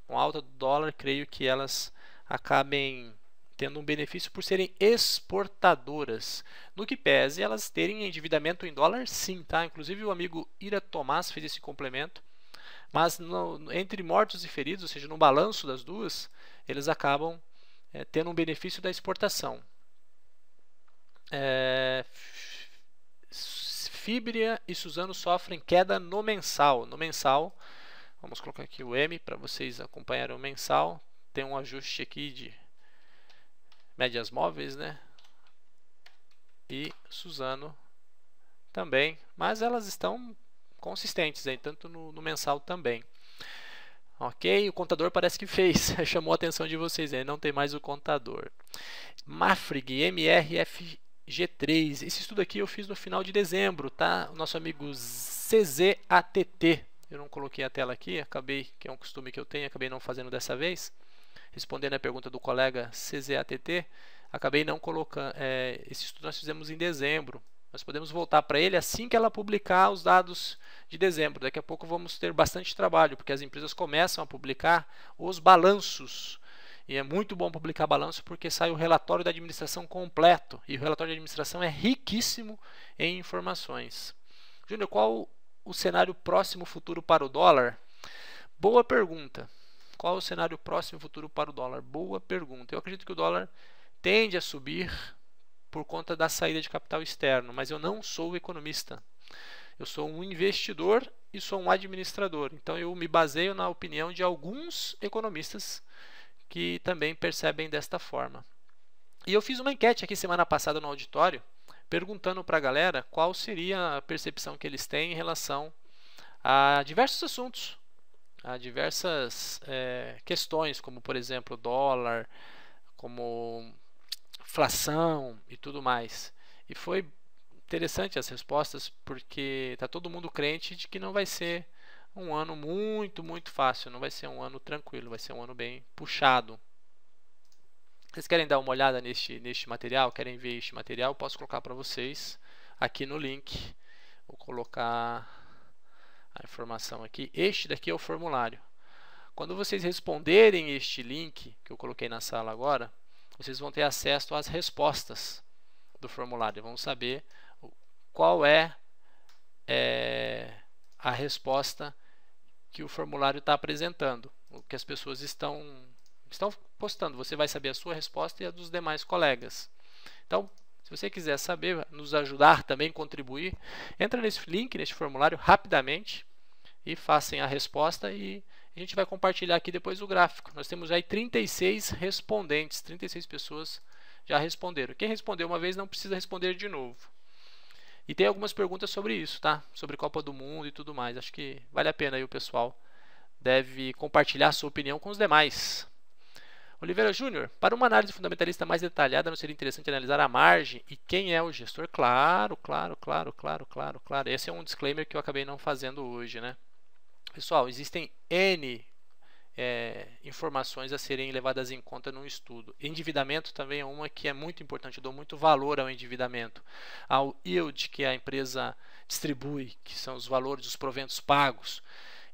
Com a alta do dólar, creio que elas acabem tendo um benefício por serem exportadoras. No que pese elas terem endividamento em dólar, sim, tá? Inclusive o amigo Ira Tomás fez esse complemento. Mas entre mortos e feridos, ou seja, no balanço das duas, eles acabam tendo um benefício da exportação. Fibria e Suzano sofrem queda no mensal. No mensal, vamos colocar aqui o M para vocês acompanharem o mensal. Tem um ajuste aqui de médias móveis, né? E Suzano também, mas elas estão consistentes aí, tanto no mensal também. Ok, o contador parece que fez, chamou a atenção de vocês, aí não tem mais o contador. Mafrig, MRFG3, esse estudo aqui eu fiz no final de dezembro, tá? O nosso amigo CZATT, eu não coloquei a tela aqui, que é um costume que eu tenho, acabei não fazendo dessa vez. Respondendo a pergunta do colega CZATT, acabei não colocando, esse estudo nós fizemos em dezembro. Nós podemos voltar para ele assim que ela publicar os dados de dezembro. Daqui a pouco vamos ter bastante trabalho, porque as empresas começam a publicar os balanços. E é muito bom publicar balanço porque sai o relatório da administração completo. E o relatório de administração é riquíssimo em informações. Júnior, qual o cenário próximo futuro para o dólar? Boa pergunta. Qual o cenário próximo futuro para o dólar? Boa pergunta. Eu acredito que o dólar tende a subir por conta da saída de capital externo, mas eu não sou economista. Eu sou um investidor e sou um administrador. Então eu me baseio na opinião de alguns economistas que também percebem desta forma. E eu fiz uma enquete aqui semana passada no auditório, perguntando para a galera qual seria a percepção que eles têm em relação a diversos assuntos. Há diversas questões, como por exemplo dólar, como inflação e tudo mais. E foi interessante as respostas, porque está todo mundo crente de que não vai ser um ano muito fácil, não vai ser um ano tranquilo, vai ser um ano bem puxado. Vocês querem dar uma olhada neste material? Querem ver este material? Posso colocar para vocês aqui no link. Vou colocar a informação aqui. Este daqui é o formulário. Quando vocês responderem este link que eu coloquei na sala agora, vocês vão ter acesso às respostas do formulário. Vão saber qual é a resposta que o formulário está apresentando, o que as pessoas estão postando. Você vai saber a sua resposta e a dos demais colegas. Então, se você quiser saber, nos ajudar também, contribuir, entra nesse link, nesse formulário rapidamente e façam a resposta e A gente vai compartilhar aqui depois o gráfico. Nós temos aí 36 respondentes, 36 pessoas já responderam. Quem respondeu uma vez não precisa responder de novo. E tem algumas perguntas sobre isso, tá? Sobre Copa do Mundo e tudo mais. Acho que vale a pena aí o pessoal deve compartilhar sua opinião com os demais. Oliveira Júnior, para uma análise fundamentalista mais detalhada, não seria interessante analisar a margem e quem é o gestor? Claro. Esse é um disclaimer que eu acabei não fazendo hoje, né? Pessoal, existem N informações a serem levadas em conta num estudo. Endividamento também é uma que é muito importante. Eu dou muito valor ao endividamento. Ao yield que a empresa distribui, que são os valores dos proventos pagos.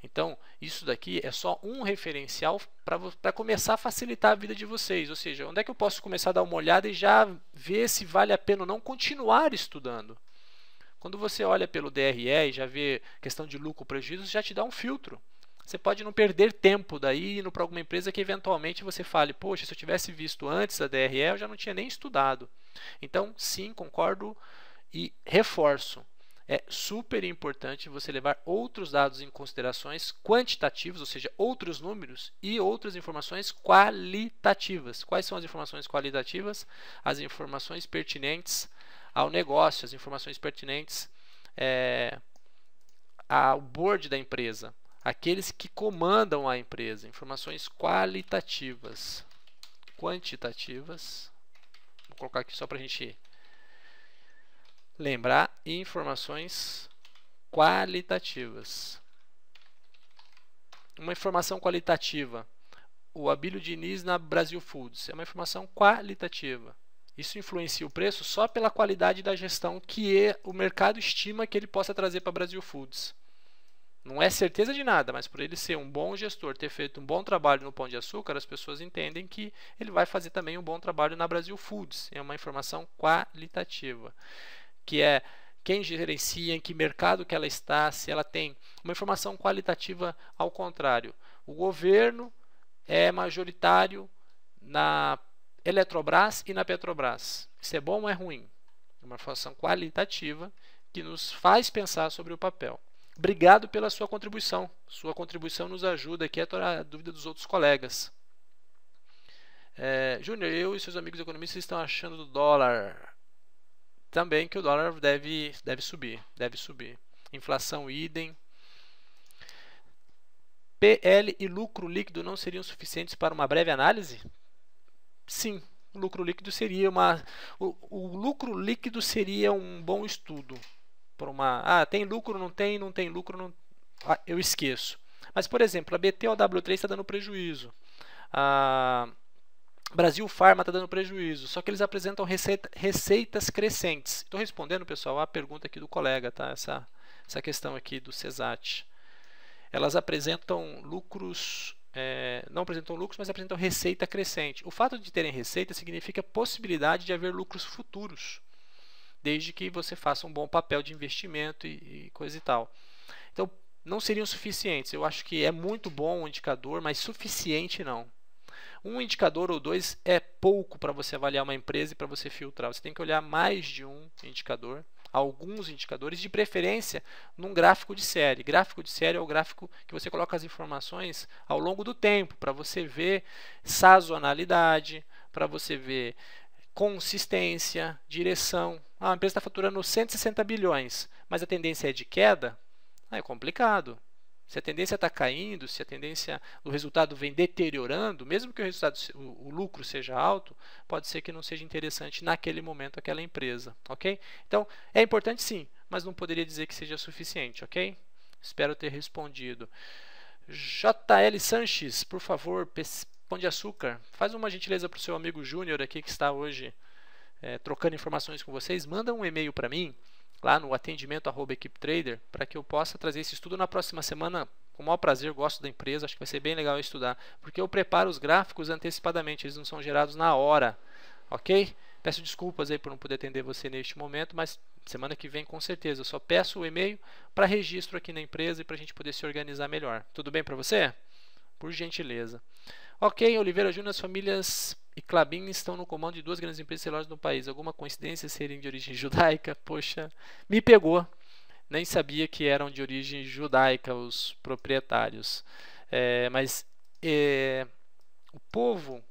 Então, isso daqui é só um referencial para começar a facilitar a vida de vocês. Ou seja, onde é que eu posso começar a dar uma olhada e já ver se vale a pena ou não continuar estudando? Quando você olha pelo DRE e já vê questão de lucro ou prejuízo, já te dá um filtro. Você pode não perder tempo daí indo para alguma empresa que eventualmente você fale, poxa, se eu tivesse visto antes da DRE, eu já não tinha nem estudado. Então, sim, concordo e reforço. É super importante você levar outros dados em considerações quantitativos, ou seja, outros números e outras informações qualitativas. Quais são as informações qualitativas? As informações pertinentes ao negócio, as informações pertinentes ao board da empresa, aqueles que comandam a empresa. Informações qualitativas, quantitativas. Vou colocar aqui só para a gente lembrar, informações qualitativas. Uma informação qualitativa. O Abílio Diniz na Brasil Foods é uma informação qualitativa. Isso influencia o preço só pela qualidade da gestão que o mercado estima que ele possa trazer para a Brasil Foods. Não é certeza de nada, mas por ele ser um bom gestor, ter feito um bom trabalho no Pão de Açúcar, as pessoas entendem que ele vai fazer também um bom trabalho na Brasil Foods. É uma informação qualitativa, que é quem gerencia, em que mercado que ela está, se ela tem uma informação qualitativa ao contrário. O governo é majoritário na Eletrobras e na Petrobras. Isso é bom ou é ruim? É uma informação qualitativa que nos faz pensar sobre o papel. Obrigado pela sua contribuição. Sua contribuição nos ajuda aqui a tirar a dúvida dos outros colegas. Júnior, eu e seus amigos economistas estão achando do dólar também que o dólar deve subir. Inflação idem. PL e lucro líquido não seriam suficientes para uma breve análise? Sim, o lucro líquido seria o lucro líquido seria um bom estudo. Tem lucro, não tem lucro, não, eu esqueço. Mas, por exemplo, a BTOW3 está dando prejuízo. A Brasil Pharma está dando prejuízo, só que eles apresentam receitas crescentes. Estou respondendo, pessoal, a pergunta aqui do colega, tá? Essa questão aqui do CESAT. Elas apresentam lucros, não apresentam lucros, mas apresentam receita crescente. O fato de terem receita significa possibilidade de haver lucros futuros, desde que você faça um bom papel de investimento e coisa e tal. Então, não seriam suficientes. Eu acho que é muito bom o indicador, mas suficiente não. Um indicador ou dois é pouco para você avaliar uma empresa e para você filtrar. Você tem que olhar mais de um indicador, alguns indicadores, de preferência num gráfico de série. Gráfico de série é o gráfico que você coloca as informações ao longo do tempo, para você ver sazonalidade, para você ver consistência, direção. A empresa está faturando 160 bilhões, mas a tendência é de queda? É complicado. Se a tendência está caindo, se a tendência do resultado vem deteriorando, mesmo que o lucro seja alto, pode ser que não seja interessante naquele momento aquela empresa, ok? Então, é importante sim, mas não poderia dizer que seja suficiente, ok? Espero ter respondido. JL Sanches, por favor, Pão de Açúcar, faz uma gentileza para o seu amigo Júnior aqui que está hoje trocando informações com vocês, manda um e-mail para mim, lá no atendimento@equipetrader, para que eu possa trazer esse estudo na próxima semana. Com o maior prazer, gosto da empresa, acho que vai ser bem legal estudar, porque eu preparo os gráficos antecipadamente, eles não são gerados na hora, ok? Peço desculpas aí por não poder atender você neste momento, mas semana que vem com certeza. Eu só peço o e-mail para registro aqui na empresa e para a gente poder se organizar melhor. Tudo bem para você? Por gentileza. Ok, Oliveira Júnior, as famílias e Klabin estão no comando de duas grandes empresas celulares no país. Alguma coincidência serem de origem judaica? Poxa, me pegou. Nem sabia que eram de origem judaica os proprietários. Mas o povo,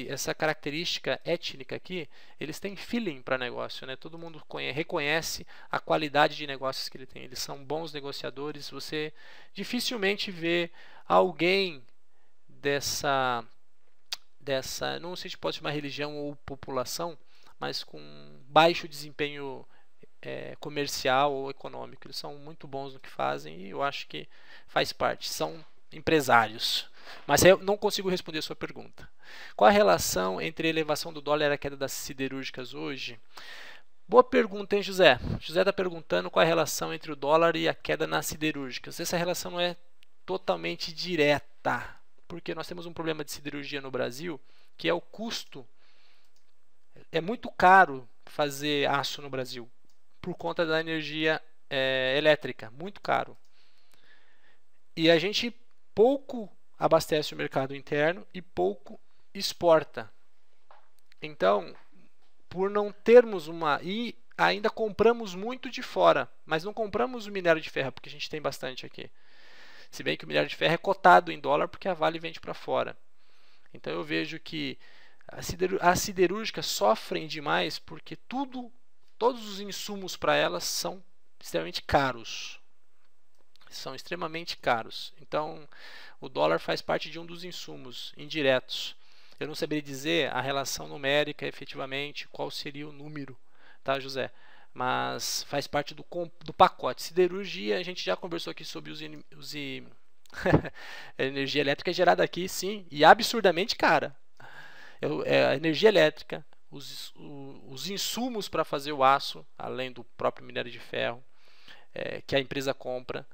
essa característica étnica aqui, eles têm feeling para negócio, né? Todo mundo reconhece a qualidade de negócios que ele tem. Eles são bons negociadores. Você dificilmente vê alguém dessa, não sei se pode chamar religião ou população, mas com baixo desempenho comercial ou econômico. Eles são muito bons no que fazem e eu acho que faz parte. São empresários. Mas eu não consigo responder a sua pergunta. Qual a relação entre a elevação do dólar e a queda das siderúrgicas hoje? Boa pergunta, hein, José? José está perguntando qual a relação entre o dólar e a queda nas siderúrgicas. Essa relação não é totalmente direta, porque nós temos um problema de siderurgia no Brasil, que é o custo. É muito caro fazer aço no Brasil, por conta da energia elétrica, muito caro. E a gente pouco abastece o mercado interno e pouco exporta. Então, por não termos e ainda compramos muito de fora, mas não compramos o minério de ferro, porque a gente tem bastante aqui. Se bem que o minério de ferro é cotado em dólar, porque a Vale vende para fora. Então eu vejo que as siderúrgicas sofrem demais porque todos os insumos para elas são extremamente caros. São extremamente caros. Então, o dólar faz parte de um dos insumos indiretos. Eu não saberia dizer a relação numérica, efetivamente, qual seria o número, tá, José? Mas faz parte do pacote. Siderurgia, a gente já conversou aqui sobre a energia elétrica gerada aqui, sim, e absurdamente cara. A energia elétrica, os insumos para fazer o aço, além do próprio minério de ferro, que a empresa compra,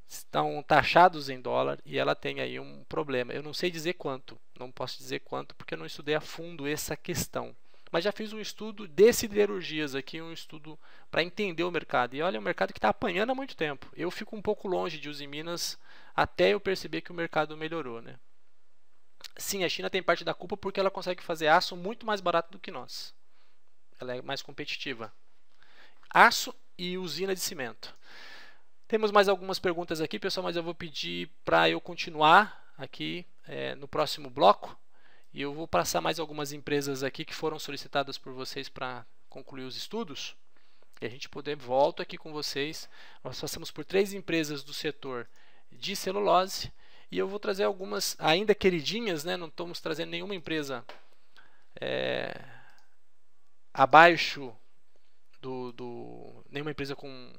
estão taxados em dólar e ela tem aí um problema. Eu não sei dizer quanto, não posso dizer quanto porque eu não estudei a fundo essa questão. Mas já fiz um estudo de siderurgias aqui, um estudo para entender o mercado. E olha, é um mercado que está apanhando há muito tempo. Eu fico um pouco longe de Usiminas até eu perceber que o mercado melhorou, né? Sim, a China tem parte da culpa porque ela consegue fazer aço muito mais barato do que nós. Ela é mais competitiva. Aço e usina de cimento. Temos mais algumas perguntas aqui, pessoal, mas eu vou pedir para eu continuar aqui no próximo bloco. E eu vou passar mais algumas empresas aqui que foram solicitadas por vocês para concluir os estudos. E a gente volta aqui com vocês. Nós passamos por 3 empresas do setor de celulose. E eu vou trazer algumas ainda queridinhas, né? Não estamos trazendo nenhuma empresa abaixo nenhuma empresa com...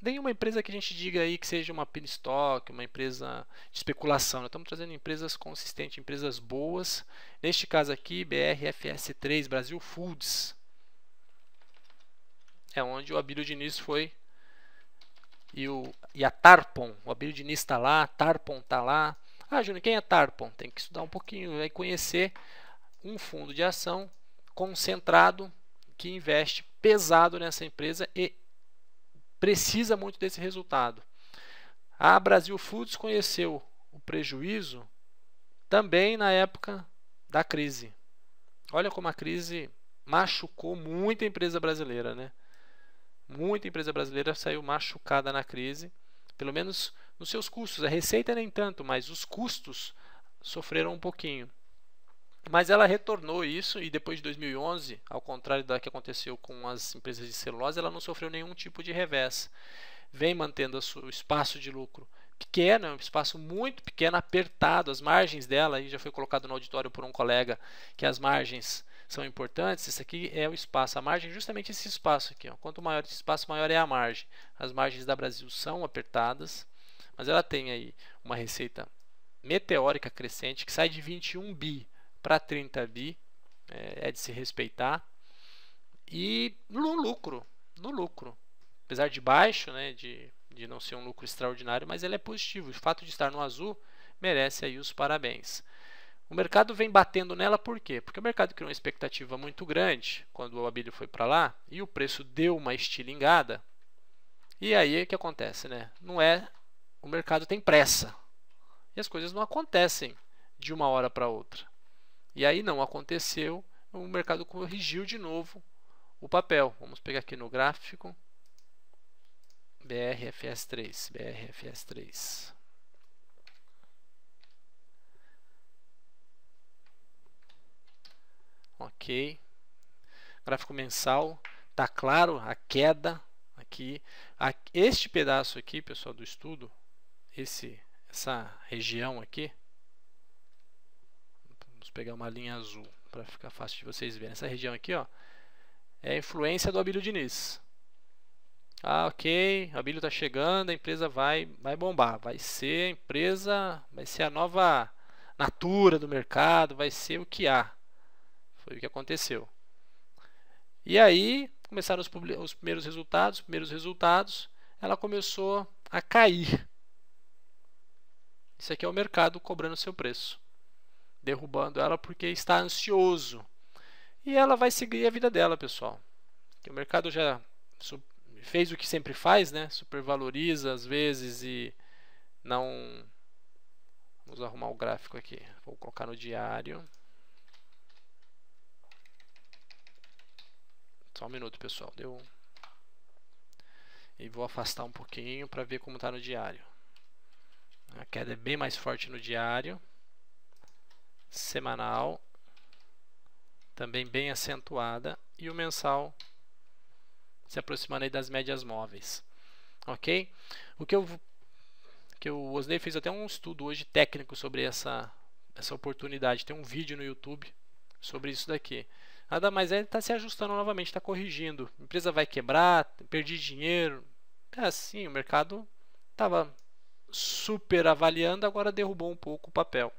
Nenhuma empresa que a gente diga aí que seja uma penstock, uma empresa de especulação. Nós estamos trazendo empresas consistentes, empresas boas. Neste caso aqui, BRFS3, Brasil Foods. É onde o Abílio Diniz foi. E a Tarpon. O Abílio Diniz está lá, a Tarpon está lá. Ah, Júnior, quem é Tarpon? Tem que estudar um pouquinho, vai conhecer um fundo de ação concentrado que investe pesado nessa empresa e precisa muito desse resultado. A Brasil Foods conheceu o prejuízo também na época da crise. Olha como a crise machucou muita empresa brasileira, né? Muita empresa brasileira saiu machucada na crise, pelo menos nos seus custos. A receita nem tanto, mas os custos sofreram um pouquinho. Mas ela retornou isso e depois de 2011, ao contrário do que aconteceu com as empresas de celulose, ela não sofreu nenhum tipo de revés. Vem mantendo o espaço de lucro pequeno, é um espaço muito pequeno, apertado. As margens dela, aí já foi colocado no auditório por um colega que as margens são importantes. Esse aqui é o espaço, a margem, justamente esse espaço aqui. Ó. Quanto maior esse espaço, maior é a margem. As margens da Brasil são apertadas, mas ela tem aí uma receita meteórica crescente que sai de 21 bi para 30 bi, é de se respeitar. E no lucro, apesar de baixo, né, de não ser um lucro extraordinário, mas ele é positivo. O fato de estar no azul merece aí os parabéns. O mercado vem batendo nela por quê? Porque o mercado criou uma expectativa muito grande quando o Abílio foi para lá e o preço deu uma estilingada. E aí o que acontece, né? O mercado tem pressa e as coisas não acontecem de uma hora para outra. E aí não aconteceu, o mercado corrigiu de novo o papel. Vamos pegar aqui no gráfico. BRFS3. Ok. Gráfico mensal, tá claro a queda aqui. Este pedaço aqui, pessoal, do estudo, essa região aqui, vamos pegar uma linha azul para ficar fácil de vocês verem. Essa região aqui, ó, é a influência do Abílio Diniz. Ah, ok, o Abílio está chegando, a empresa vai bombar, vai ser a empresa, vai ser a nova Natura do mercado, vai ser o que há. Foi o que aconteceu. E aí começaram os primeiros resultados, ela começou a cair. Isso aqui é o mercado cobrando seu preço, derrubando ela porque está ansioso. E ela vai seguir a vida dela, pessoal. O mercado já fez o que sempre faz, né? Supervaloriza às vezes e não... Vamos arrumar o gráfico aqui. Vou colocar no diário. Só um minuto, pessoal. E vou afastar um pouquinho para ver como está no diário. A queda é bem mais forte no diário. Semanal. Também bem acentuada. E o mensal se aproximando aí das médias móveis. Ok? O Osney fez até um estudo hoje técnico sobre essa oportunidade. Tem um vídeo no YouTube sobre isso daqui. Nada mais é, está se ajustando novamente, está corrigindo. A empresa vai quebrar, perdi dinheiro. É assim, o mercado estava super avaliando, agora derrubou um pouco o papel.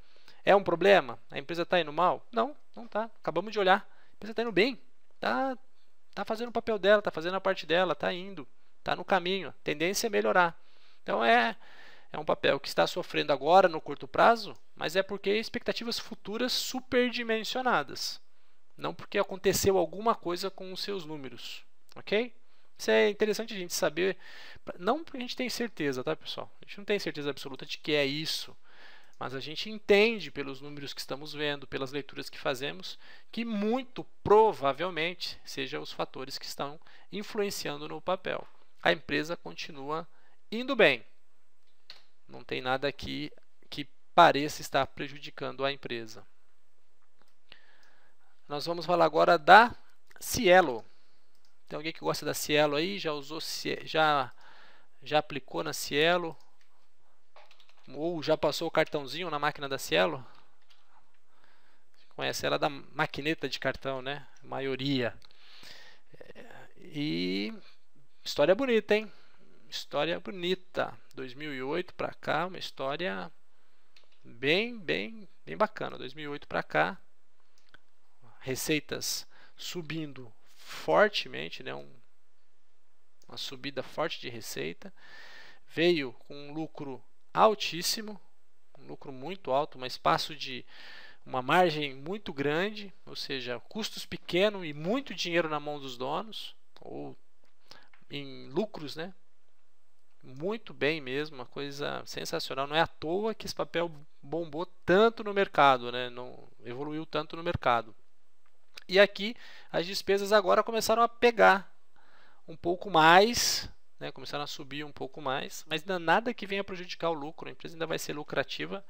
É um problema? A empresa está indo mal? Não, não está. Acabamos de olhar. A empresa está indo bem. Está fazendo o papel dela, está fazendo a parte dela, está indo, está no caminho. A tendência é melhorar. Então é um papel que está sofrendo agora no curto prazo, mas é porque expectativas futuras superdimensionadas. Não porque aconteceu alguma coisa com os seus números. Ok? Isso é interessante a gente saber. Não porque a gente tem certeza, tá, pessoal? A gente não tem certeza absoluta de que é isso. Mas a gente entende pelos números que estamos vendo, pelas leituras que fazemos, que muito provavelmente sejam os fatores que estão influenciando no papel. A empresa continua indo bem. Não tem nada aqui que pareça estar prejudicando a empresa. Nós vamos falar agora da Cielo. Tem alguém que gosta da Cielo aí? Já usou, já aplicou na Cielo? Ou já passou o cartãozinho na máquina da Cielo? Conhece ela da maquineta de cartão, né? A maioria. E história bonita, hein? História bonita. 2008 para cá, uma história bem bacana. 2008 para cá, receitas subindo fortemente, né? Uma subida forte de receita. Veio com um lucro altíssimo, um lucro muito alto, um espaço de uma margem muito grande, ou seja, custos pequenos e muito dinheiro na mão dos donos, ou em lucros, né? Muito bem mesmo, uma coisa sensacional. Não é à toa que esse papel bombou tanto no mercado, né? Não evoluiu tanto no mercado. E aqui as despesas agora começaram a pegar um pouco mais, né? Começaram a subir um pouco mais, mas nada que venha prejudicar o lucro. A empresa ainda vai ser lucrativa,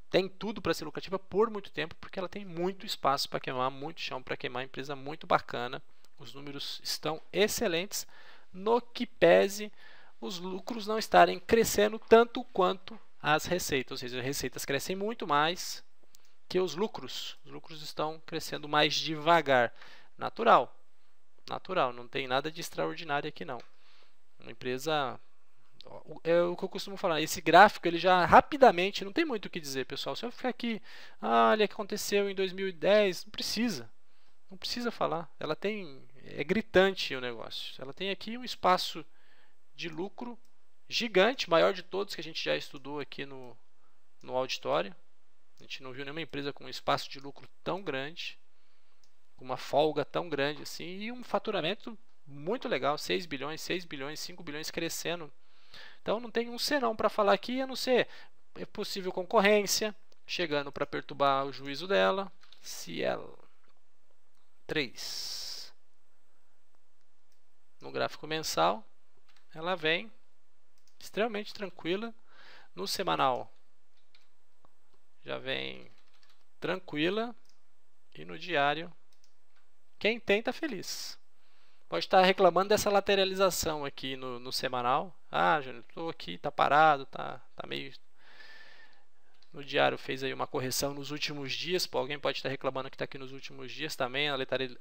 tem tudo para ser lucrativa por muito tempo, porque ela tem muito espaço para queimar, muito chão para queimar. Empresa muito bacana, os números estão excelentes, no que pese os lucros não estarem crescendo tanto quanto as receitas, ou seja, as receitas crescem muito mais que os lucros. Os lucros estão crescendo mais devagar. Natural, não tem nada de extraordinário aqui não. Uma empresa, é o que eu costumo falar, esse gráfico ele já rapidamente, não tem muito o que dizer, pessoal. Se eu ficar aqui, olha o que aconteceu em 2010, não precisa falar. Ela tem, é gritante o negócio. Ela tem aqui um espaço de lucro gigante, maior de todos que a gente já estudou aqui no auditório. A gente não viu nenhuma empresa com um espaço de lucro tão grande, com uma folga tão grande assim, e um faturamento muito legal, 6 bilhões, 5 bilhões crescendo. Então não tem um senão para falar aqui, a não ser possível concorrência, chegando para perturbar o juízo dela. Cielo 3. No gráfico mensal, ela vem extremamente tranquila. No semanal, já vem tranquila. E no diário, quem tem está feliz. Pode estar reclamando dessa lateralização aqui no semanal. Ah, Júnior, estou aqui, está parado, tá meio... No diário fez aí uma correção nos últimos dias. Pô, alguém pode estar reclamando que está aqui nos últimos dias também.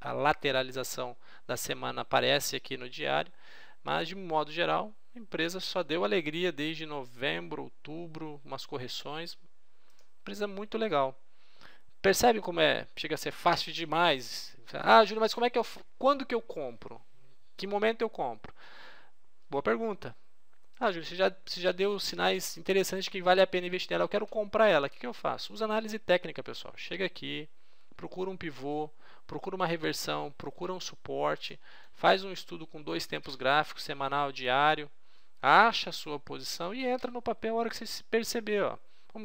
A lateralização da semana aparece aqui no diário. Mas, de modo geral, a empresa só deu alegria desde novembro, outubro, umas correções. Empresa muito legal. Percebe como chega a ser fácil demais? Ah, Júlio, mas quando que eu compro? Que momento eu compro? Boa pergunta. Ah, Júlio, você já deu sinais interessantes de que vale a pena investir nela. Eu quero comprar ela. O que eu faço? Usa análise técnica, pessoal. Chega aqui, procura um pivô, procura uma reversão, procura um suporte, faz um estudo com 2 tempos gráficos, semanal, diário, acha a sua posição e entra no papel a hora que você se perceber. Ó.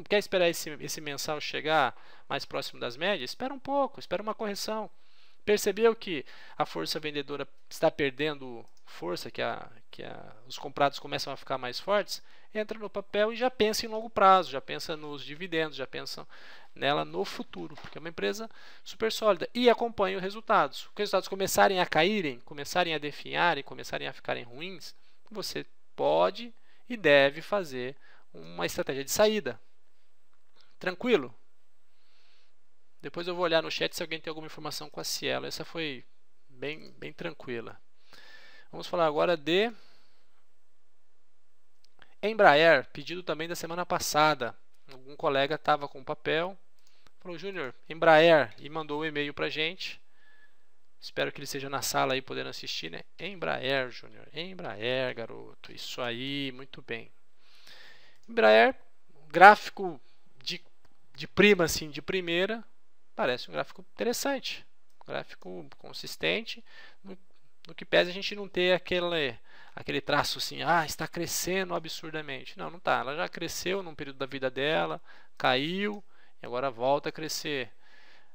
Quer esperar esse mensal chegar mais próximo das médias? Espera um pouco, espera uma correção. Percebeu que a força vendedora está perdendo força, os comprados começam a ficar mais fortes? Entra no papel e já pensa em longo prazo, já pensa nos dividendos, já pensa nela no futuro, porque é uma empresa super sólida e acompanha os resultados. Os resultados começarem a caírem, começarem a definharem, começarem a ficarem ruins, você pode e deve fazer uma estratégia de saída. Tranquilo? Depois eu vou olhar no chat se alguém tem alguma informação com a Cielo. Essa foi bem tranquila. Vamos falar agora de Embraer, pedido também da semana passada. Algum colega estava com papel, falou, Júnior, Embraer, e mandou um e-mail para a gente. Espero que ele esteja na sala aí podendo assistir, né? Embraer, Júnior, Embraer, garoto, isso aí, muito bem. Embraer, gráfico de prima, assim, de primeira, parece um gráfico interessante, um gráfico consistente, no que pese a gente não ter aquele traço assim, está crescendo absurdamente. Não está. Ela já cresceu num período da vida dela, caiu e agora volta a crescer.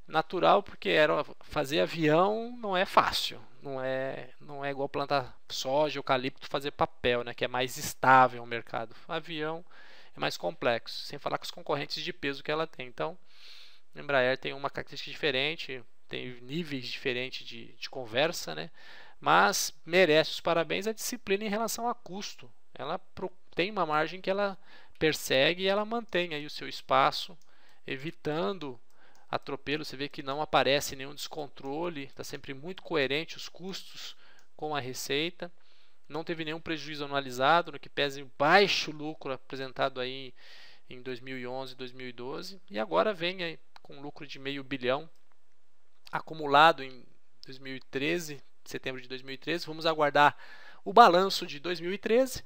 Natural, porque fazer avião não é fácil. Não é igual plantar soja, eucalipto, fazer papel, né, que é mais estável o mercado. Avião é mais complexo, sem falar com os concorrentes de peso que ela tem. Então, a Embraer tem uma característica diferente, tem níveis diferentes de conversa, né? Mas merece os parabéns a disciplina em relação a custo. Ela tem uma margem que ela persegue e ela mantém aí o seu espaço, evitando atropelo. Você vê que não aparece nenhum descontrole, está sempre muito coerente os custos com a receita. Não teve nenhum prejuízo anualizado, no que pese o baixo lucro apresentado aí em 2011 e 2012. E agora vem aí com lucro de $500 milhão acumulado em 2013, setembro de 2013. Vamos aguardar o balanço de 2013,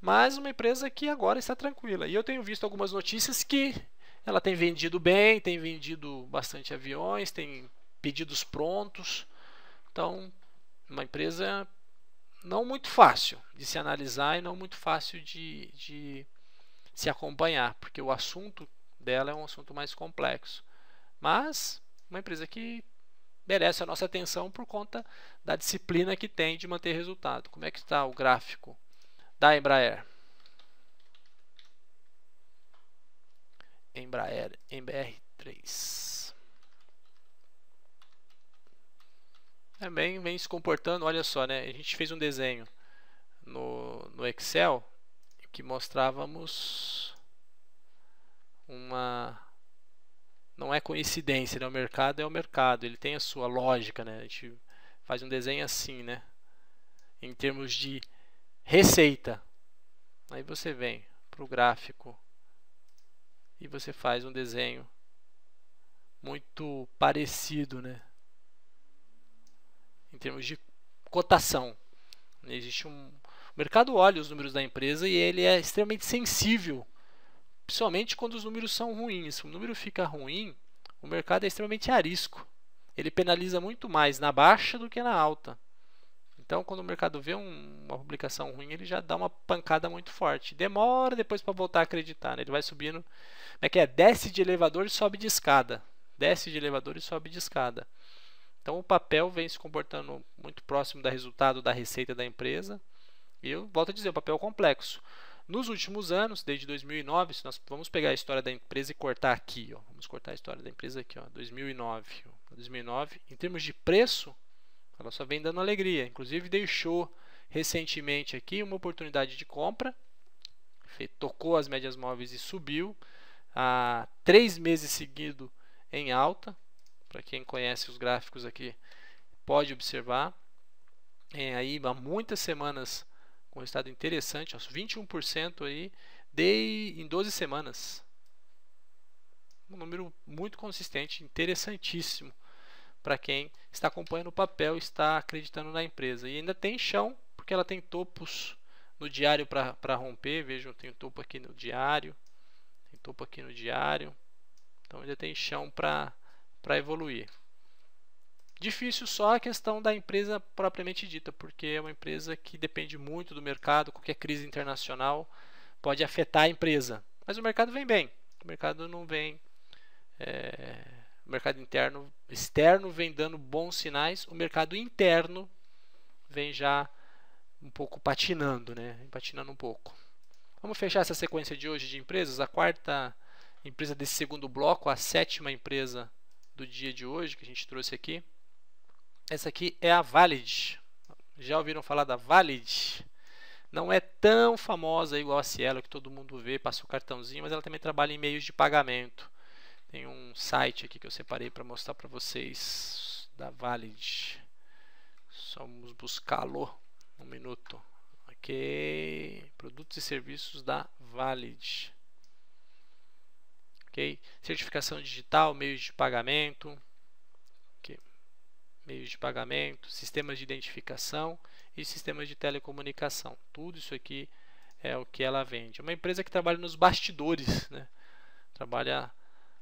mas uma empresa que agora está tranquila. E eu tenho visto algumas notícias que ela tem vendido bem, tem vendido bastante aviões, tem pedidos prontos. Então, uma empresa não muito fácil de se analisar e não muito fácil de se acompanhar, porque o assunto dela é um assunto mais complexo. Mas uma empresa que merece a nossa atenção por conta da disciplina que tem de manter resultado. Como é que está o gráfico da Embraer? Embraer, MBR3. Também vem se comportando, olha só, né? A gente fez um desenho no Excel que mostrávamos não é coincidência, né? O mercado é o mercado, ele tem a sua lógica, né? A gente faz um desenho assim, né? Em termos de receita. Aí você vem para o gráfico e você faz um desenho muito parecido, né? Em termos de cotação. Existe o mercado olha os números da empresa e ele é extremamente sensível, principalmente quando os números são ruins. Se o número fica ruim, o mercado é extremamente arisco. Ele penaliza muito mais na baixa do que na alta. Então, quando o mercado vê uma publicação ruim, ele já dá uma pancada muito forte. Demora depois para voltar a acreditar, né? Ele vai subindo. Como é que é? Desce de elevador e sobe de escada. Desce de elevador e sobe de escada. Então, o papel vem se comportando muito próximo do resultado da receita da empresa. E eu volto a dizer, o papel é complexo. Nos últimos anos, desde 2009, se nós vamos pegar a história da empresa e cortar aqui, ó, vamos cortar a história da empresa aqui, ó, 2009. 2009. Em termos de preço, ela só vem dando alegria. Inclusive deixou recentemente aqui uma oportunidade de compra. Tocou as médias móveis e subiu há 3 meses seguidos em alta. Para quem conhece os gráficos aqui, pode observar. Aí há muitas semanas com resultado interessante, 21% aí em 12 semanas. Um número muito consistente, interessantíssimo para quem está acompanhando o papel e está acreditando na empresa. E ainda tem chão, porque ela tem topos no diário para romper. Vejam, tem um topo aqui no diário, tem topo aqui no diário. Então ainda tem chão para evoluir. Difícil só a questão da empresa propriamente dita, porque é uma empresa que depende muito do mercado. Qualquer crise internacional pode afetar a empresa. Mas o mercado vem bem. O mercado não vem... o mercado externo vem dando bons sinais. O mercado interno vem já um pouco patinando, né? Patinando um pouco. Vamos fechar essa sequência de hoje de empresas. A quarta empresa desse segundo bloco, a 7ª empresa do dia de hoje que a gente trouxe aqui. Essa aqui é a Valid. Já ouviram falar da Valid? Não é tão famosa igual a Cielo, que todo mundo vê, passa o cartãozinho, mas ela também trabalha em meios de pagamento. Tem um site aqui que eu separei para mostrar para vocês da Valid. Vamos buscá-lo. Um minuto. Ok. Produtos e serviços da Valid. Ok. Certificação digital, meios de pagamento. Ok. Meios de pagamento, sistemas de identificação e sistemas de telecomunicação. Tudo isso aqui é o que ela vende. É uma empresa que trabalha nos bastidores, né? Trabalha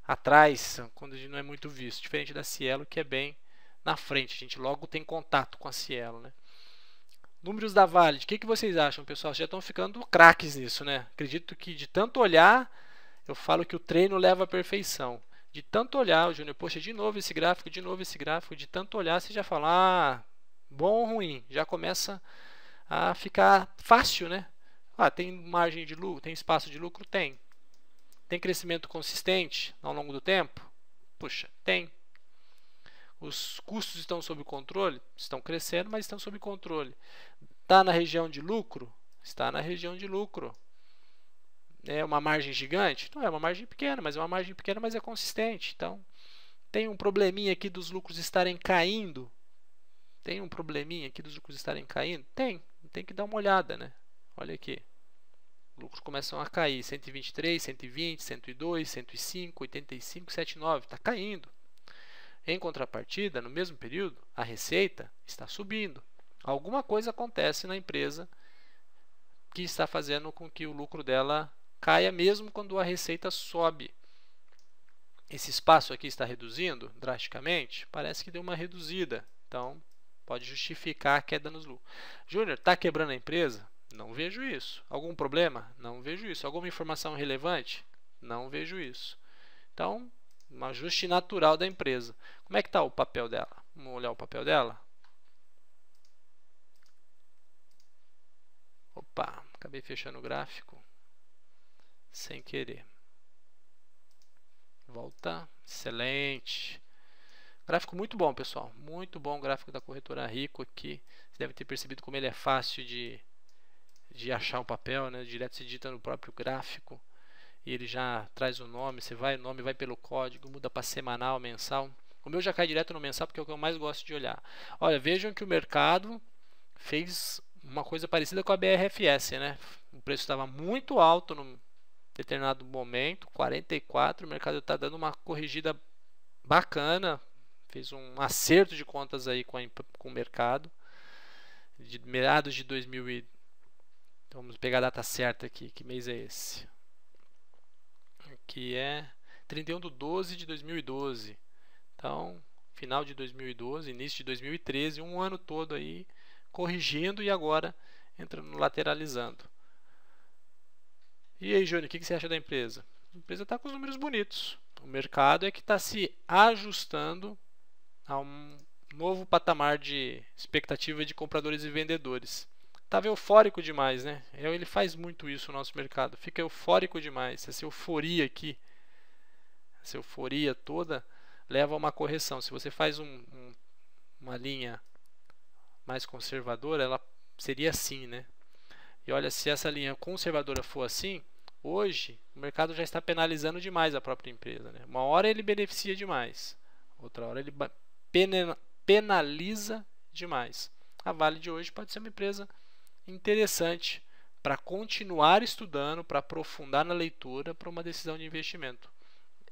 atrás, quando não é muito visto. Diferente da Cielo, que é bem na frente. A gente logo tem contato com a Cielo, né? Números da Valid. O que vocês acham, pessoal? Vocês já estão ficando craques nisso, né? Acredito que de tanto olhar, eu falo que o treino leva à perfeição. De tanto olhar, o Júnior, poxa, de novo esse gráfico, de tanto olhar, você já fala, bom ou ruim, já começa a ficar fácil, né? Tem margem de lucro, tem espaço de lucro? Tem. Tem crescimento consistente ao longo do tempo? Puxa, tem. Os custos estão sob controle? Estão crescendo, mas estão sob controle. Está na região de lucro? Está na região de lucro. É uma margem gigante? Não é uma margem pequena, mas é consistente. Então, tem um probleminha aqui dos lucros estarem caindo? Tem um probleminha aqui dos lucros estarem caindo? Tem que dar uma olhada, né? Olha aqui. Lucros começam a cair, 123, 120, 102, 105, 85, 79, está caindo. Em contrapartida, no mesmo período, a receita está subindo. Alguma coisa acontece na empresa que está fazendo com que o lucro dela caia mesmo quando a receita sobe. Esse espaço aqui está reduzindo drasticamente? Parece que deu uma reduzida. Então, pode justificar a queda nos lucros. Júnior, está quebrando a empresa? Não vejo isso. Algum problema? Não vejo isso. Alguma informação relevante? Não vejo isso. Então, um ajuste natural da empresa. Como é que está o papel dela? Vamos olhar o papel dela? Opa, acabei fechando o gráfico sem querer. Volta. Excelente. Gráfico muito bom, pessoal. Muito bom o gráfico da corretora Rico aqui. Você deve ter percebido como ele é fácil de achar o papel, né? Direto se digita no próprio gráfico e ele já traz o nome. O nome vai pelo código, muda para semanal, mensal. O meu já cai direto no mensal porque é o que eu mais gosto de olhar. Olha, vejam que o mercado fez uma coisa parecida com a BRFS, né? O preço estava muito alto num determinado momento, 44, o mercado está dando uma corrigida bacana, fez um acerto de contas aí com o mercado, de meados de 2000 então, vamos pegar a data certa aqui, que mês é esse? Aqui é 31/12/2012, então final de 2012, início de 2013, um ano todo aí corrigindo e agora entrando lateralizando. E aí, Júnior, o que você acha da empresa? A empresa está com os números bonitos. O mercado é que está se ajustando a um novo patamar de expectativa de compradores e vendedores. Estava eufórico demais, né? Ele faz muito isso no nosso mercado. Fica eufórico demais. Essa euforia aqui, essa euforia toda, leva a uma correção. Se você faz uma linha mais conservadora, ela seria assim, né? E olha, se essa linha conservadora for assim, hoje o mercado já está penalizando demais a própria empresa, né? Uma hora ele beneficia demais, outra hora ele penaliza demais. A Vale de hoje pode ser uma empresa interessante para continuar estudando, para aprofundar na leitura, para uma decisão de investimento.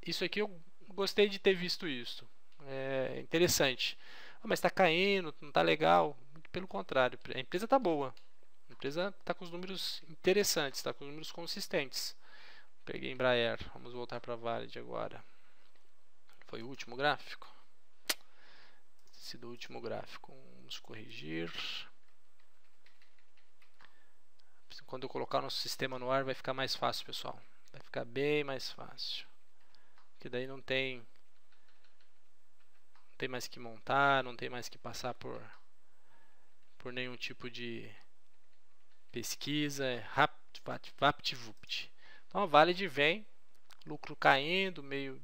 Isso aqui eu gostei de ter visto isso. É interessante. Mas está caindo, não está legal. Muito pelo contrário, a empresa está boa. A empresa está com os números interessantes, está com os números consistentes. Peguei Embraer, vamos voltar para a Vale de agora. Foi o último gráfico? Esse do último gráfico. Vamos corrigir. Quando eu colocar o nosso sistema no ar vai ficar mais fácil, pessoal. Vai ficar bem mais fácil. Porque daí não tem mais que montar, não tem mais que passar por nenhum tipo de pesquisa. É VaptVupt. Então a Vale vem, lucro caindo, meio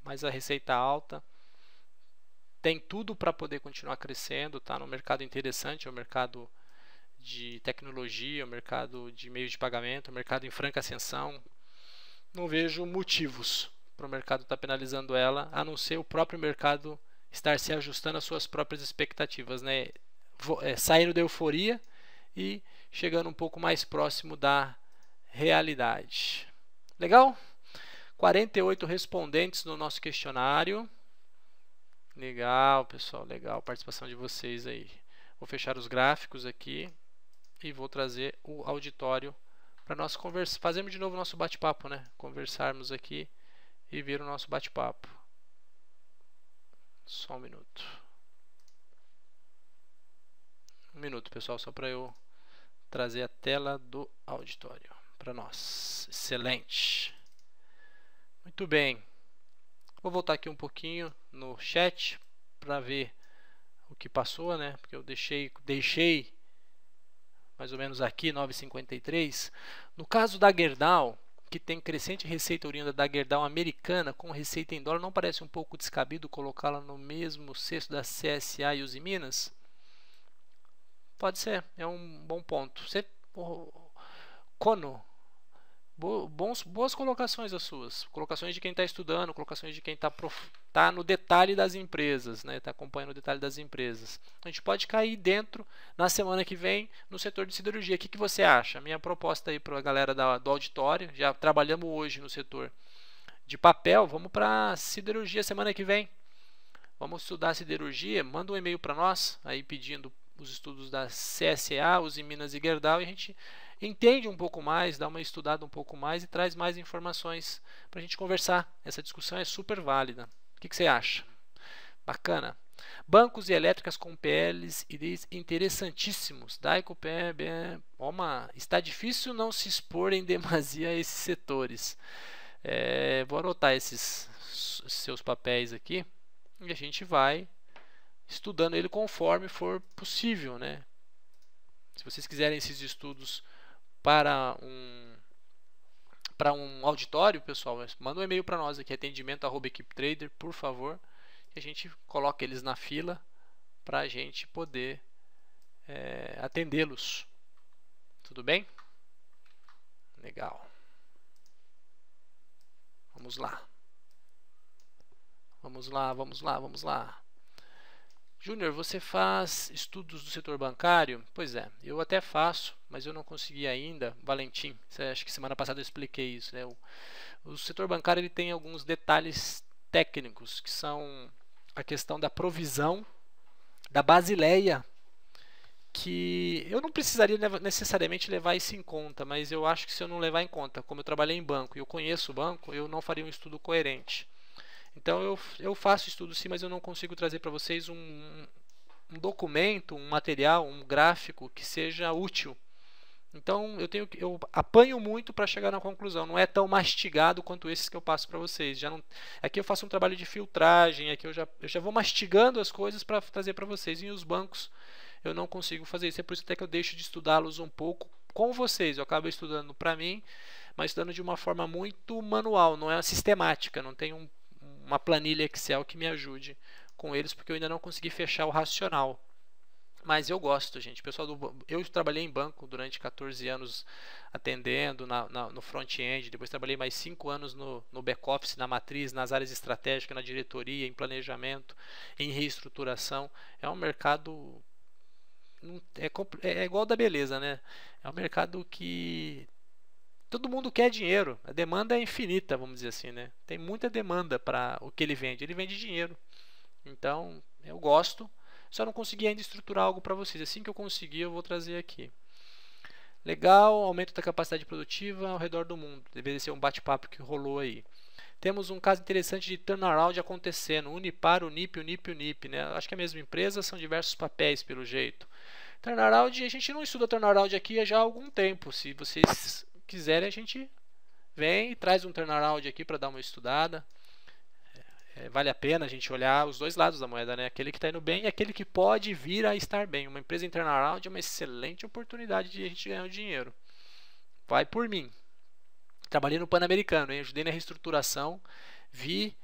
mais a receita alta. Tem tudo para poder continuar crescendo, tá no mercado interessante, é o mercado de tecnologia, o mercado de meios de pagamento, o mercado em franca ascensão. Não vejo motivos para o mercado estar penalizando ela, a não ser o próprio mercado estar se ajustando às suas próprias expectativas, né? Saindo da euforia e chegando um pouco mais próximo da realidade. Legal? 48 respondentes no nosso questionário. Legal, pessoal, legal a participação de vocês aí. Vou fechar os gráficos aqui e vou trazer o auditório para nós fazermos de novo o nosso bate-papo, né? Conversarmos aqui e ver o nosso bate-papo. Só um minuto. Um minuto, pessoal, só para eu trazer a tela do auditório para nós. Excelente. Muito bem. Vou voltar aqui um pouquinho no chat para ver o que passou, né? Porque eu deixei mais ou menos aqui 9,53. No caso da Gerdau, que tem crescente receita oriunda da Gerdau americana com receita em dólar, não parece um pouco descabido colocá-la no mesmo cesto da CSA e Usiminas? Pode ser, é um bom ponto. Cono, boas colocações as suas. Colocações de quem está estudando, colocações de quem está no detalhe das empresas, né? Está acompanhando o detalhe das empresas. A gente pode cair dentro, na semana que vem, no setor de siderurgia. O que você acha? Minha proposta aí para a galera do auditório, já trabalhamos hoje no setor de papel, vamos para siderurgia semana que vem. Vamos estudar siderurgia, manda um e-mail para nós, aí pedindo os estudos da CSA, Usiminas e Gerdau, e a gente entende um pouco mais, dá uma estudada um pouco mais e traz mais informações para a gente conversar. Essa discussão é super válida. O que você acha? Bacana. Bancos e elétricas com PLs interessantíssimos. Daico, PB, está difícil não se expor em demasia a esses setores. Vou anotar esses seus papéis aqui e a gente vai estudando ele conforme for possível, né? Se vocês quiserem esses estudos para um auditório, pessoal, manda um e-mail para nós aqui, atendimento@equipetrader, por favor, que a gente coloca eles na fila para a gente poder atendê-los. Tudo bem? Legal. Vamos lá. Vamos lá. Júnior, você faz estudos do setor bancário? Pois é, eu até faço, mas eu não consegui ainda. Valentim, acho que semana passada eu expliquei isso, né? O setor bancário ele tem alguns detalhes técnicos, que são a questão da provisão, da Basileia, que eu não precisaria necessariamente levar isso em conta, mas eu acho que se eu não levar em conta, como eu trabalhei em banco e eu conheço o banco, eu não faria um estudo coerente. Então eu faço estudo sim, mas eu não consigo trazer para vocês um documento, um material, um gráfico que seja útil. Então eu apanho muito para chegar na conclusão. Não é tão mastigado quanto esses que eu passo para vocês. Aqui eu faço um trabalho de filtragem, aqui eu já vou mastigando as coisas para trazer para vocês. E os bancos eu não consigo fazer isso. É por isso até que eu deixo de estudá-los um pouco com vocês. Eu acabo estudando para mim, mas estudando de uma forma muito manual, não é sistemática, não tem uma planilha Excel que me ajude com eles, porque eu ainda não consegui fechar o racional. Mas eu gosto, gente. Pessoal eu trabalhei em banco durante 14 anos atendendo no front-end. Depois trabalhei mais 5 anos no back-office, na matriz, nas áreas estratégicas, na diretoria, em planejamento, em reestruturação. É um mercado... É igual ao da beleza, né? É um mercado que todo mundo quer dinheiro. A demanda é infinita, vamos dizer assim, né? Tem muita demanda para o que ele vende. Ele vende dinheiro. Então, eu gosto. Só não consegui ainda estruturar algo para vocês. Assim que eu conseguir, eu vou trazer aqui. Legal, aumento da capacidade produtiva ao redor do mundo. Deveria ser um bate-papo que rolou aí. Temos um caso interessante de turnaround acontecendo. Unipar, Unip, Unip, né? Acho que é a mesma empresa, são diversos papéis pelo jeito. Turnaround, a gente não estuda turnaround aqui já há algum tempo. Se vocês quiserem, a gente vem e traz um turnaround aqui para dar uma estudada. Vale a pena a gente olhar os dois lados da moeda, né? Aquele que está indo bem e aquele que pode vir a estar bem. Uma empresa em turnaround é uma excelente oportunidade de a gente ganhar dinheiro. Vai por mim. Trabalhei no Pan-Americano, ajudei na reestruturação, vi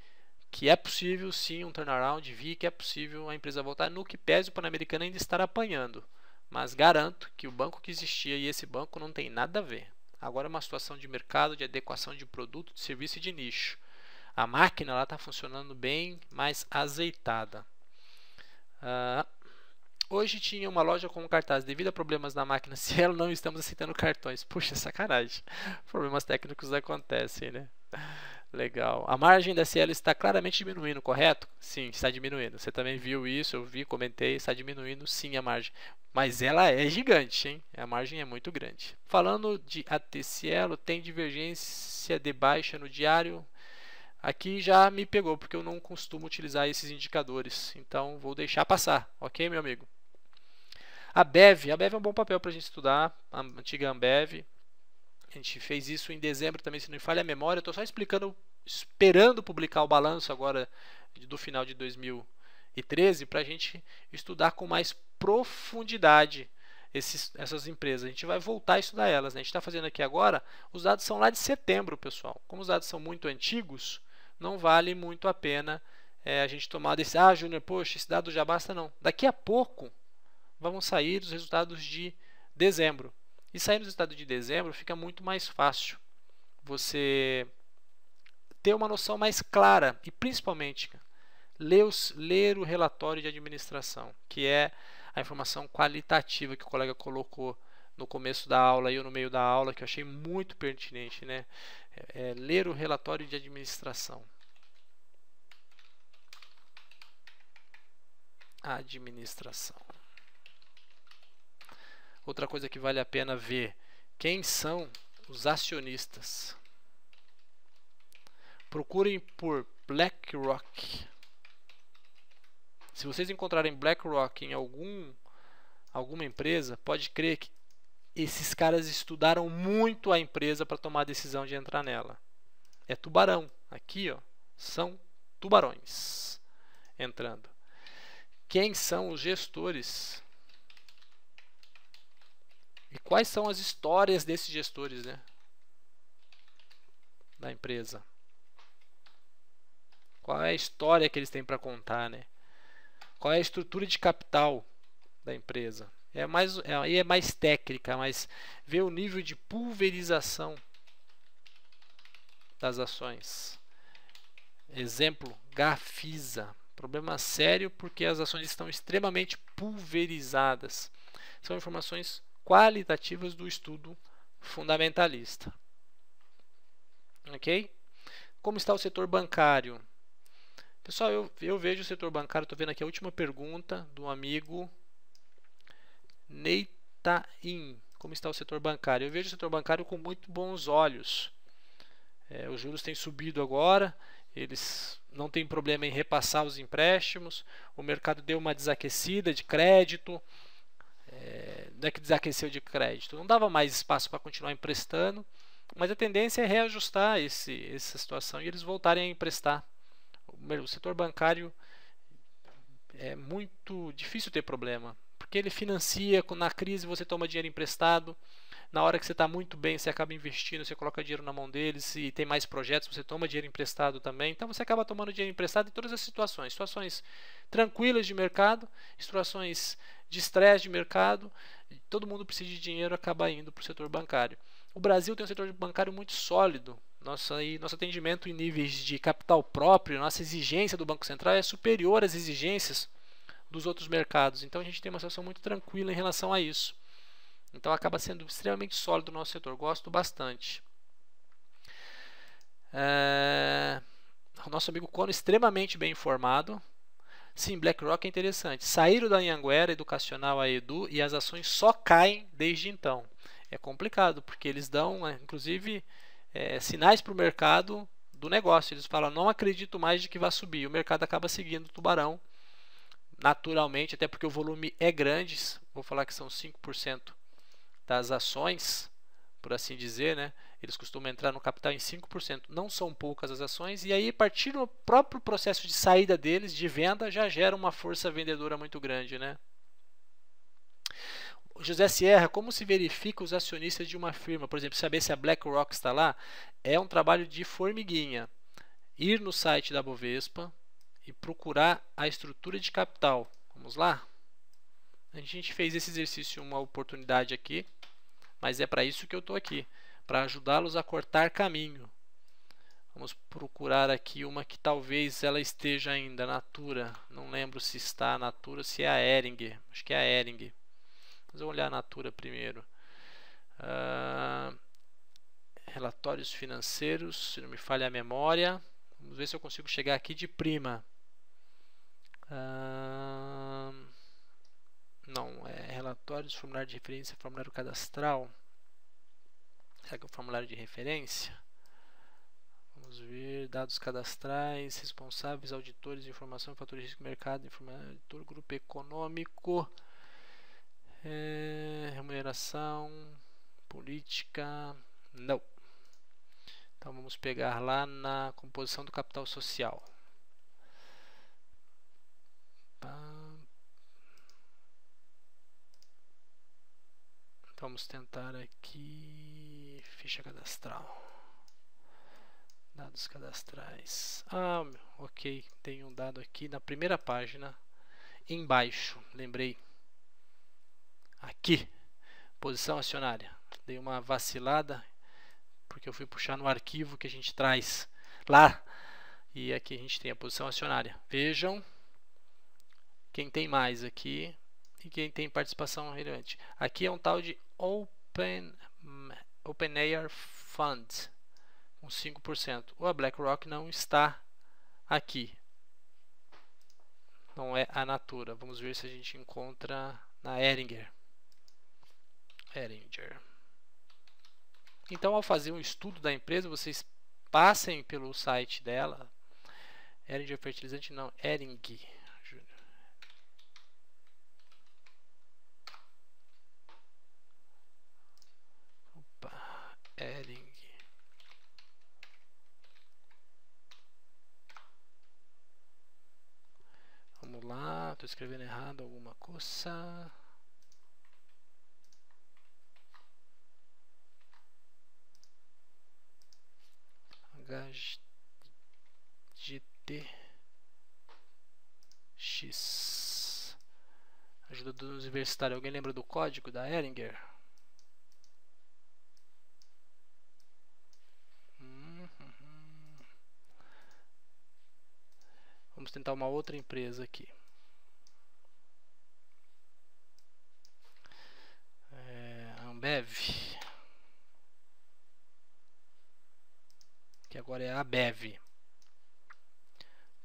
que é possível sim um turnaround, vi que é possível a empresa voltar, no que pese o Pan-Americano ainda estar apanhando. Mas garanto que o banco que existia e esse banco não tem nada a ver. Agora é uma situação de mercado, de adequação de produto, de serviço e de nicho. A máquina está funcionando bem, mais azeitada. Hoje tinha uma loja com um cartaz: devido a problemas na máquina Cielo, não estamos aceitando cartões. Puxa, sacanagem. Problemas técnicos acontecem, né? Legal. A margem da Cielo está claramente diminuindo, correto? Sim, está diminuindo. Você também viu isso, eu vi, comentei, está diminuindo sim a margem. Mas ela é gigante, hein? A margem é muito grande. Falando de AT Cielo, tem divergência de baixa no diário. Aqui já me pegou, porque eu não costumo utilizar esses indicadores. Então, vou deixar passar. Ok, meu amigo? A Bev é um bom papel para a gente estudar. A antiga Ambev. A gente fez isso em dezembro também, se não me falha a memória. Estou só explicando, esperando publicar o balanço agora do final de 2013 para a gente estudar com mais profundidade essas empresas. A gente vai voltar a estudar elas, né? A gente está fazendo aqui agora, os dados são lá de setembro, pessoal. Como os dados são muito antigos, não vale muito a pena a gente tomar desse, Júnior, poxa, esse dado já basta, não. Daqui a pouco vão sair os resultados de dezembro. E saindo os resultados de dezembro fica muito mais fácil você ter uma noção mais clara e principalmente ler o relatório de administração, que é a informação qualitativa que o colega colocou no começo da aula e eu no meio da aula, que eu achei muito pertinente, né? Ler o relatório de administração. Outra coisa que vale a pena ver: quem são os acionistas. Procurem por BlackRock. Se vocês encontrarem BlackRock em alguma empresa, pode crer que esses caras estudaram muito a empresa para tomar a decisão de entrar nela. É tubarão. Aqui, ó, são tubarões entrando. Quem são os gestores? E quais são as histórias desses gestores, né? Da empresa. Qual é a história que eles têm para contar, né? Qual é a estrutura de capital da empresa? Aí é mais técnica, mas ver o nível de pulverização das ações. Exemplo, Gafisa. Problema sério porque as ações estão extremamente pulverizadas. São informações qualitativas do estudo fundamentalista. Ok? Como está o setor bancário? Pessoal, eu vejo o setor bancário, estou vendo aqui a última pergunta do amigo Neitain. Como está o setor bancário? Eu vejo o setor bancário com muito bons olhos. Os juros têm subido agora, eles não têm problema em repassar os empréstimos, o mercado deu uma desaquecida de crédito, não é que desaqueceu de crédito, não dava mais espaço para continuar emprestando, mas a tendência é reajustar essa situação e eles voltarem a emprestar. O setor bancário é muito difícil ter problema, porque ele financia, na crise você toma dinheiro emprestado, Na hora que você está muito bem, você acaba investindo, você coloca dinheiro na mão deles e tem mais projetos, você toma dinheiro emprestado também. Então você acaba tomando dinheiro emprestado em todas as situações. Situações tranquilas de mercado, situações de estresse de mercado. Todo mundo precisa de dinheiro, acaba indo para o setor bancário. O Brasil tem um setor bancário muito sólido. Nosso atendimento em níveis de capital próprio, nossa exigência do Banco Central é superior às exigências dos outros mercados. Então a gente tem uma situação muito tranquila em relação a isso. Então acaba sendo extremamente sólido o nosso setor. Gosto bastante. O nosso amigo Cono extremamente bem informado. Sim, BlackRock é interessante. Saíram da Anhanguera Educacional a Edu e as ações só caem desde então. É complicado, porque eles dão, inclusive, sinais para o mercado do negócio. Eles falam, não acredito mais de que vai subir. O mercado acaba seguindo o tubarão, naturalmente, até porque o volume é grande. Vou falar que são 5% das ações, por assim dizer, né? Eles costumam entrar no capital em 5%. Não são poucas as ações. E aí, a partir do próprio processo de saída deles, de venda, já gera uma força vendedora muito grande, né? José Sierra, como se verifica os acionistas de uma firma? Por exemplo, saber se a BlackRock está lá é um trabalho de formiguinha. Ir no site da Bovespa e procurar a estrutura de capital. Vamos lá? A gente fez esse exercício uma oportunidade aqui, mas é para isso que eu estou aqui, para ajudá-los a cortar caminho. Vamos procurar aqui uma que talvez ela esteja ainda, Natura. Não lembro se está a Natura ou se é a Hering. Acho que é a Hering. Vamos olhar a Natura primeiro. Relatórios financeiros, se não me falha a memória. Vamos ver se eu consigo chegar aqui de prima. Não, é relatórios, formulário de referência, formulário cadastral. Será que é o formulário de referência? Vamos ver, dados cadastrais, responsáveis, auditores, informação, fator de risco, mercado, auditor, grupo econômico, remuneração, política, não. Então vamos pegar lá na composição do capital social. Vamos tentar aqui, ficha cadastral, dados cadastrais. Ok, tem um dado aqui na primeira página, embaixo, lembrei, aqui, posição acionária. Dei uma vacilada, porque eu fui puxar no arquivo que a gente traz lá, e aqui a gente tem a posição acionária. Vejam quem tem mais aqui e quem tem participação relevante. Aqui é um tal de OpenAir Fund, com 5%. A BlackRock não está aqui. Não é a Natura. Vamos ver se a gente encontra na Heringer. Então, ao fazer um estudo da empresa, vocês passem pelo site dela. Heringer Fertilizante, não, Hering. Hering. Vamos lá, estou escrevendo errado alguma coisa. HGTX. Ajuda do universitário. Alguém lembra do código da Heringer? Vamos tentar uma outra empresa aqui. Ambev. Que agora é a Bev.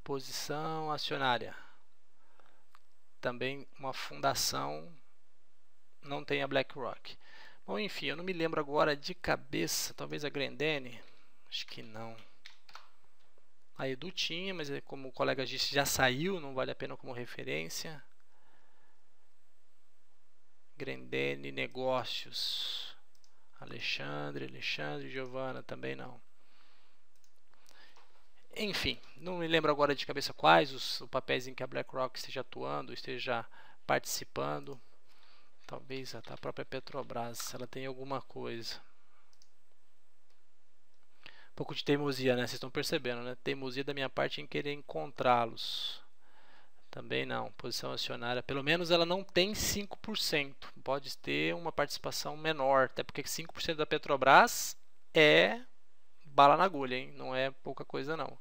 Posição acionária. Também uma fundação. Não tem a BlackRock. Bom, enfim, eu não me lembro agora de cabeça. Talvez a Grendene. Acho que não. A Edu tinha, mas como o colega disse, já saiu, não vale a pena como referência. Grendene Negócios. Alexandre, Giovana, também não. Enfim, não me lembro agora de cabeça quais os papéis em que a BlackRock esteja atuando, esteja participando. Talvez a própria Petrobras, ela tem alguma coisa. Um pouco de teimosia, né? Vocês estão percebendo, né? Teimosia da minha parte em querer encontrá-los. Também não. Posição acionária, pelo menos ela não tem 5%. Pode ter uma participação menor, até porque 5% da Petrobras é bala na agulha, hein? Não é pouca coisa não.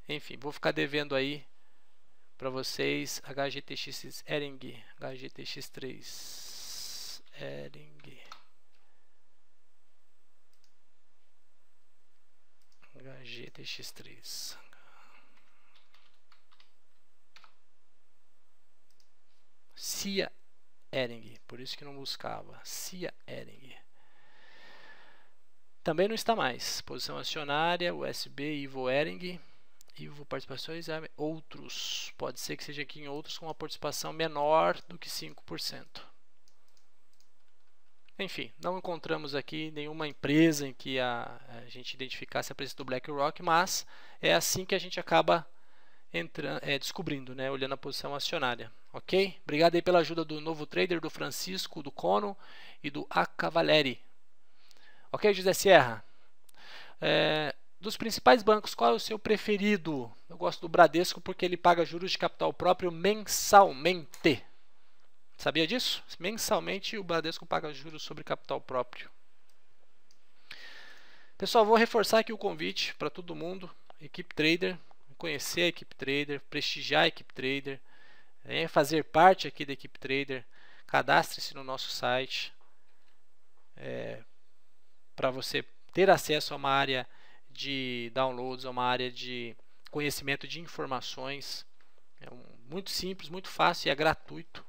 Enfim, vou ficar devendo aí para vocês HGTX Ering, HGTX3 Ering, HGTX3. Cia Ering, por isso que não buscava. Cia Ering. Também não está mais. Posição acionária, USB, Ivo Ering. Ivo participações, outros. Pode ser que seja aqui em outros com uma participação menor do que 5%. Enfim, não encontramos aqui nenhuma empresa em que a gente identificasse a presença do BlackRock, mas é assim que a gente acaba descobrindo, né, olhando a posição acionária. Ok? Obrigado aí pela ajuda do novo trader, do Francisco, do Cono e do A Cavaleri. Ok, José Sierra? Dos principais bancos, qual é o seu preferido? Eu gosto do Bradesco porque ele paga juros de capital próprio mensalmente. Sabia disso? Mensalmente o Bradesco paga juros sobre capital próprio. Pessoal, vou reforçar aqui o convite para todo mundo, Equipe Trader, conhecer a Equipe Trader, prestigiar a Equipe Trader, fazer parte aqui da Equipe Trader, cadastre-se no nosso site para você ter acesso a uma área de downloads, a uma área de conhecimento de informações. É muito simples, muito fácil e é gratuito.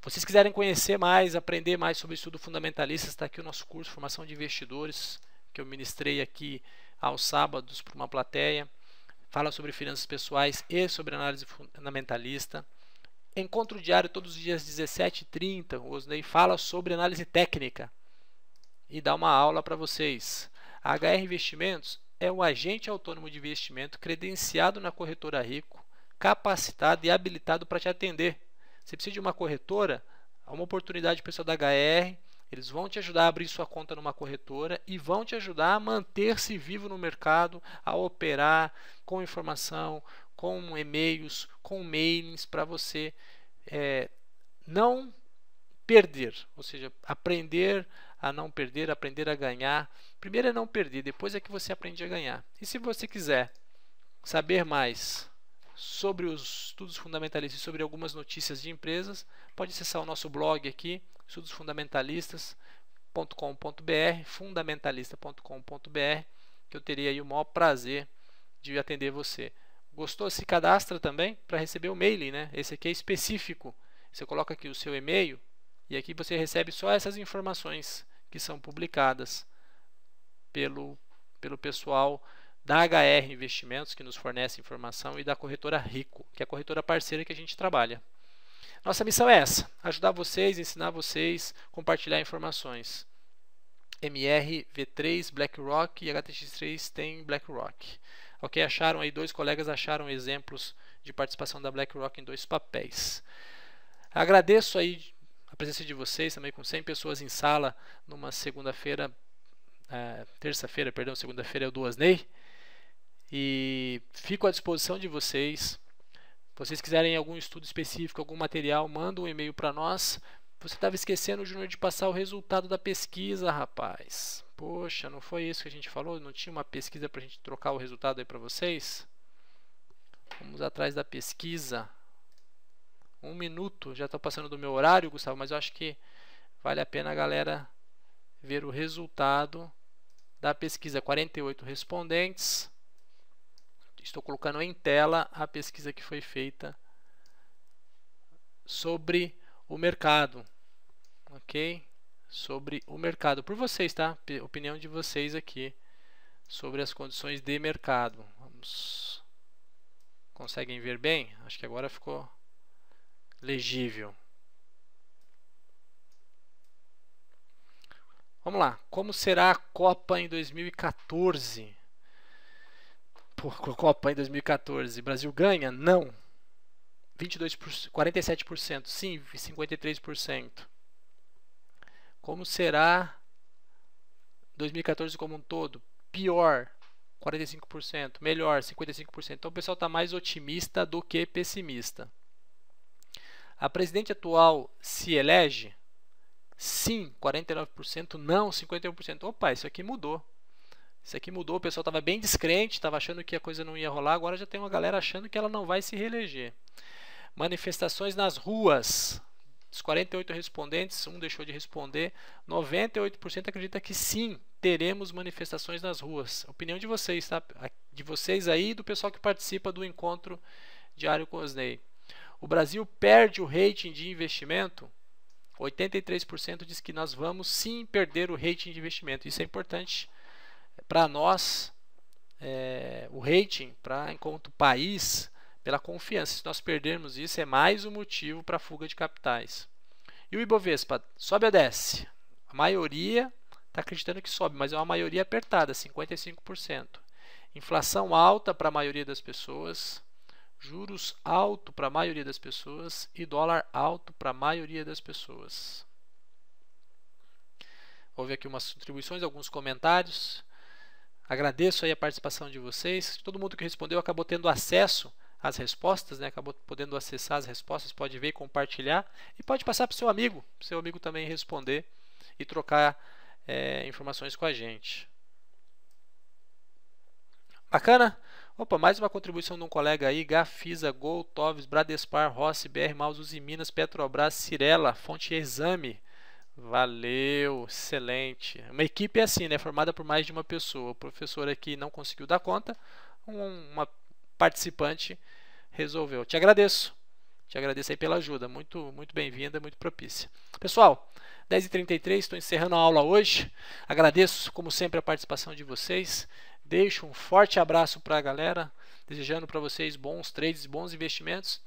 Se vocês quiserem conhecer mais, aprender mais sobre estudo fundamentalista, está aqui o nosso curso Formação de Investidores, que eu ministrei aqui aos sábados para uma plateia. Fala sobre finanças pessoais e sobre análise fundamentalista. Encontro diário todos os dias 17h30. O Osney fala sobre análise técnica e dá uma aula para vocês. A HR Investimentos é o agente autônomo de investimento credenciado na corretora Rico, capacitado e habilitado para te atender. Você precisa de uma corretora, há uma oportunidade pessoal da HR, eles vão te ajudar a abrir sua conta numa corretora e vão te ajudar a manter-se vivo no mercado, a operar com informação, com e-mails, com mailings, para você não perder, ou seja, aprender a não perder, aprender a ganhar. Primeiro é não perder, depois é que você aprende a ganhar. E se você quiser saber mais sobre os estudos fundamentalistas e sobre algumas notícias de empresas, pode acessar o nosso blog aqui, estudosfundamentalistas.com.br, fundamentalista.com.br, que eu teria aí o maior prazer de atender você. Gostou? Se cadastra também para receber o mailing, né? Esse aqui é específico. Você coloca aqui o seu e-mail e aqui você recebe só essas informações que são publicadas pelo pessoal da HR Investimentos, que nos fornece informação, e da corretora Rico, que é a corretora parceira que a gente trabalha. Nossa missão é essa: ajudar vocês, ensinar vocês, compartilhar informações. MR, V3, BlackRock e HTX3 tem BlackRock. Ok, acharam aí, dois colegas acharam exemplos de participação da BlackRock em 2 papéis. Agradeço aí a presença de vocês, também com 100 pessoas em sala, numa segunda-feira, terça-feira, perdão, segunda-feira é o do Osney. E fico à disposição de vocês. Se vocês quiserem algum estudo específico, algum material, manda um e-mail para nós. Você estava esquecendo, Júnior, de passar o resultado da pesquisa, rapaz. Poxa, não foi isso que a gente falou? Não tinha uma pesquisa para a gente trocar o resultado aí para vocês? Vamos atrás da pesquisa. 1 minuto, já estou passando do meu horário, Gustavo, mas eu acho que vale a pena a galera ver o resultado da pesquisa. 48 respondentes. Estou colocando em tela a pesquisa que foi feita sobre o mercado, ok? Sobre o mercado, por vocês, tá? Opinião de vocês aqui sobre as condições de mercado. Vamos. Conseguem ver bem? Acho que agora ficou legível. Vamos lá. Como será a Copa em 2014? Copa em 2014, Brasil ganha? Não. 47%, sim, 53%. Como será 2014 como um todo? Pior, 45%. Melhor, 55%. Então o pessoal está mais otimista do que pessimista. A presidente atual se elege? Sim, 49%. Não, 51%. Opa, isso aqui mudou. Isso aqui mudou, o pessoal estava bem descrente, estava achando que a coisa não ia rolar, agora já tem uma galera achando que ela não vai se reeleger. Manifestações nas ruas. Dos 48 respondentes, um deixou de responder. 98% acredita que sim, teremos manifestações nas ruas. Opinião de vocês, tá? De vocês aí e do pessoal que participa do encontro diário com o Osney. O Brasil perde o rating de investimento? 83% diz que nós vamos sim perder o rating de investimento. Isso é importante para nós, o rating, enquanto país, pela confiança. Se nós perdermos isso, é mais um motivo para a fuga de capitais. E o Ibovespa, sobe ou desce? A maioria está acreditando que sobe, mas é uma maioria apertada, 55%. Inflação alta para a maioria das pessoas, juros alto para a maioria das pessoas e dólar alto para a maioria das pessoas. Houve aqui umas contribuições, alguns comentários. Agradeço aí a participação de vocês. Todo mundo que respondeu acabou tendo acesso às respostas, né? Acabou podendo acessar as respostas, pode ver e compartilhar. E pode passar para o seu amigo também responder e trocar informações com a gente. Bacana? Opa, mais uma contribuição de um colega aí. Gafisa, Gol, Toves, Bradespar, Rossi, BR Maus, Uzi Minas, Petrobras, Cirela, Fonte Exame. Valeu, excelente. Uma equipe é assim, né? Formada por mais de uma pessoa. O professor aqui não conseguiu dar conta, uma participante resolveu. Te agradeço aí pela ajuda. Muito, muito bem-vinda, muito propícia. Pessoal, 10h33, estou encerrando a aula hoje. Agradeço, como sempre, a participação de vocês. Deixo um forte abraço para a galera, desejando para vocês bons trades, bons investimentos.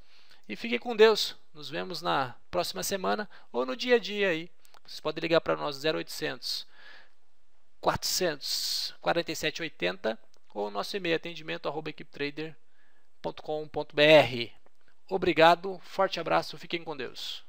E fiquem com Deus. Nos vemos na próxima semana ou no dia a dia aí. Vocês podem ligar para nós 0800 400 4780 ou nosso e-mail atendimento@equipetrader.com.br. Obrigado, forte abraço, fiquem com Deus.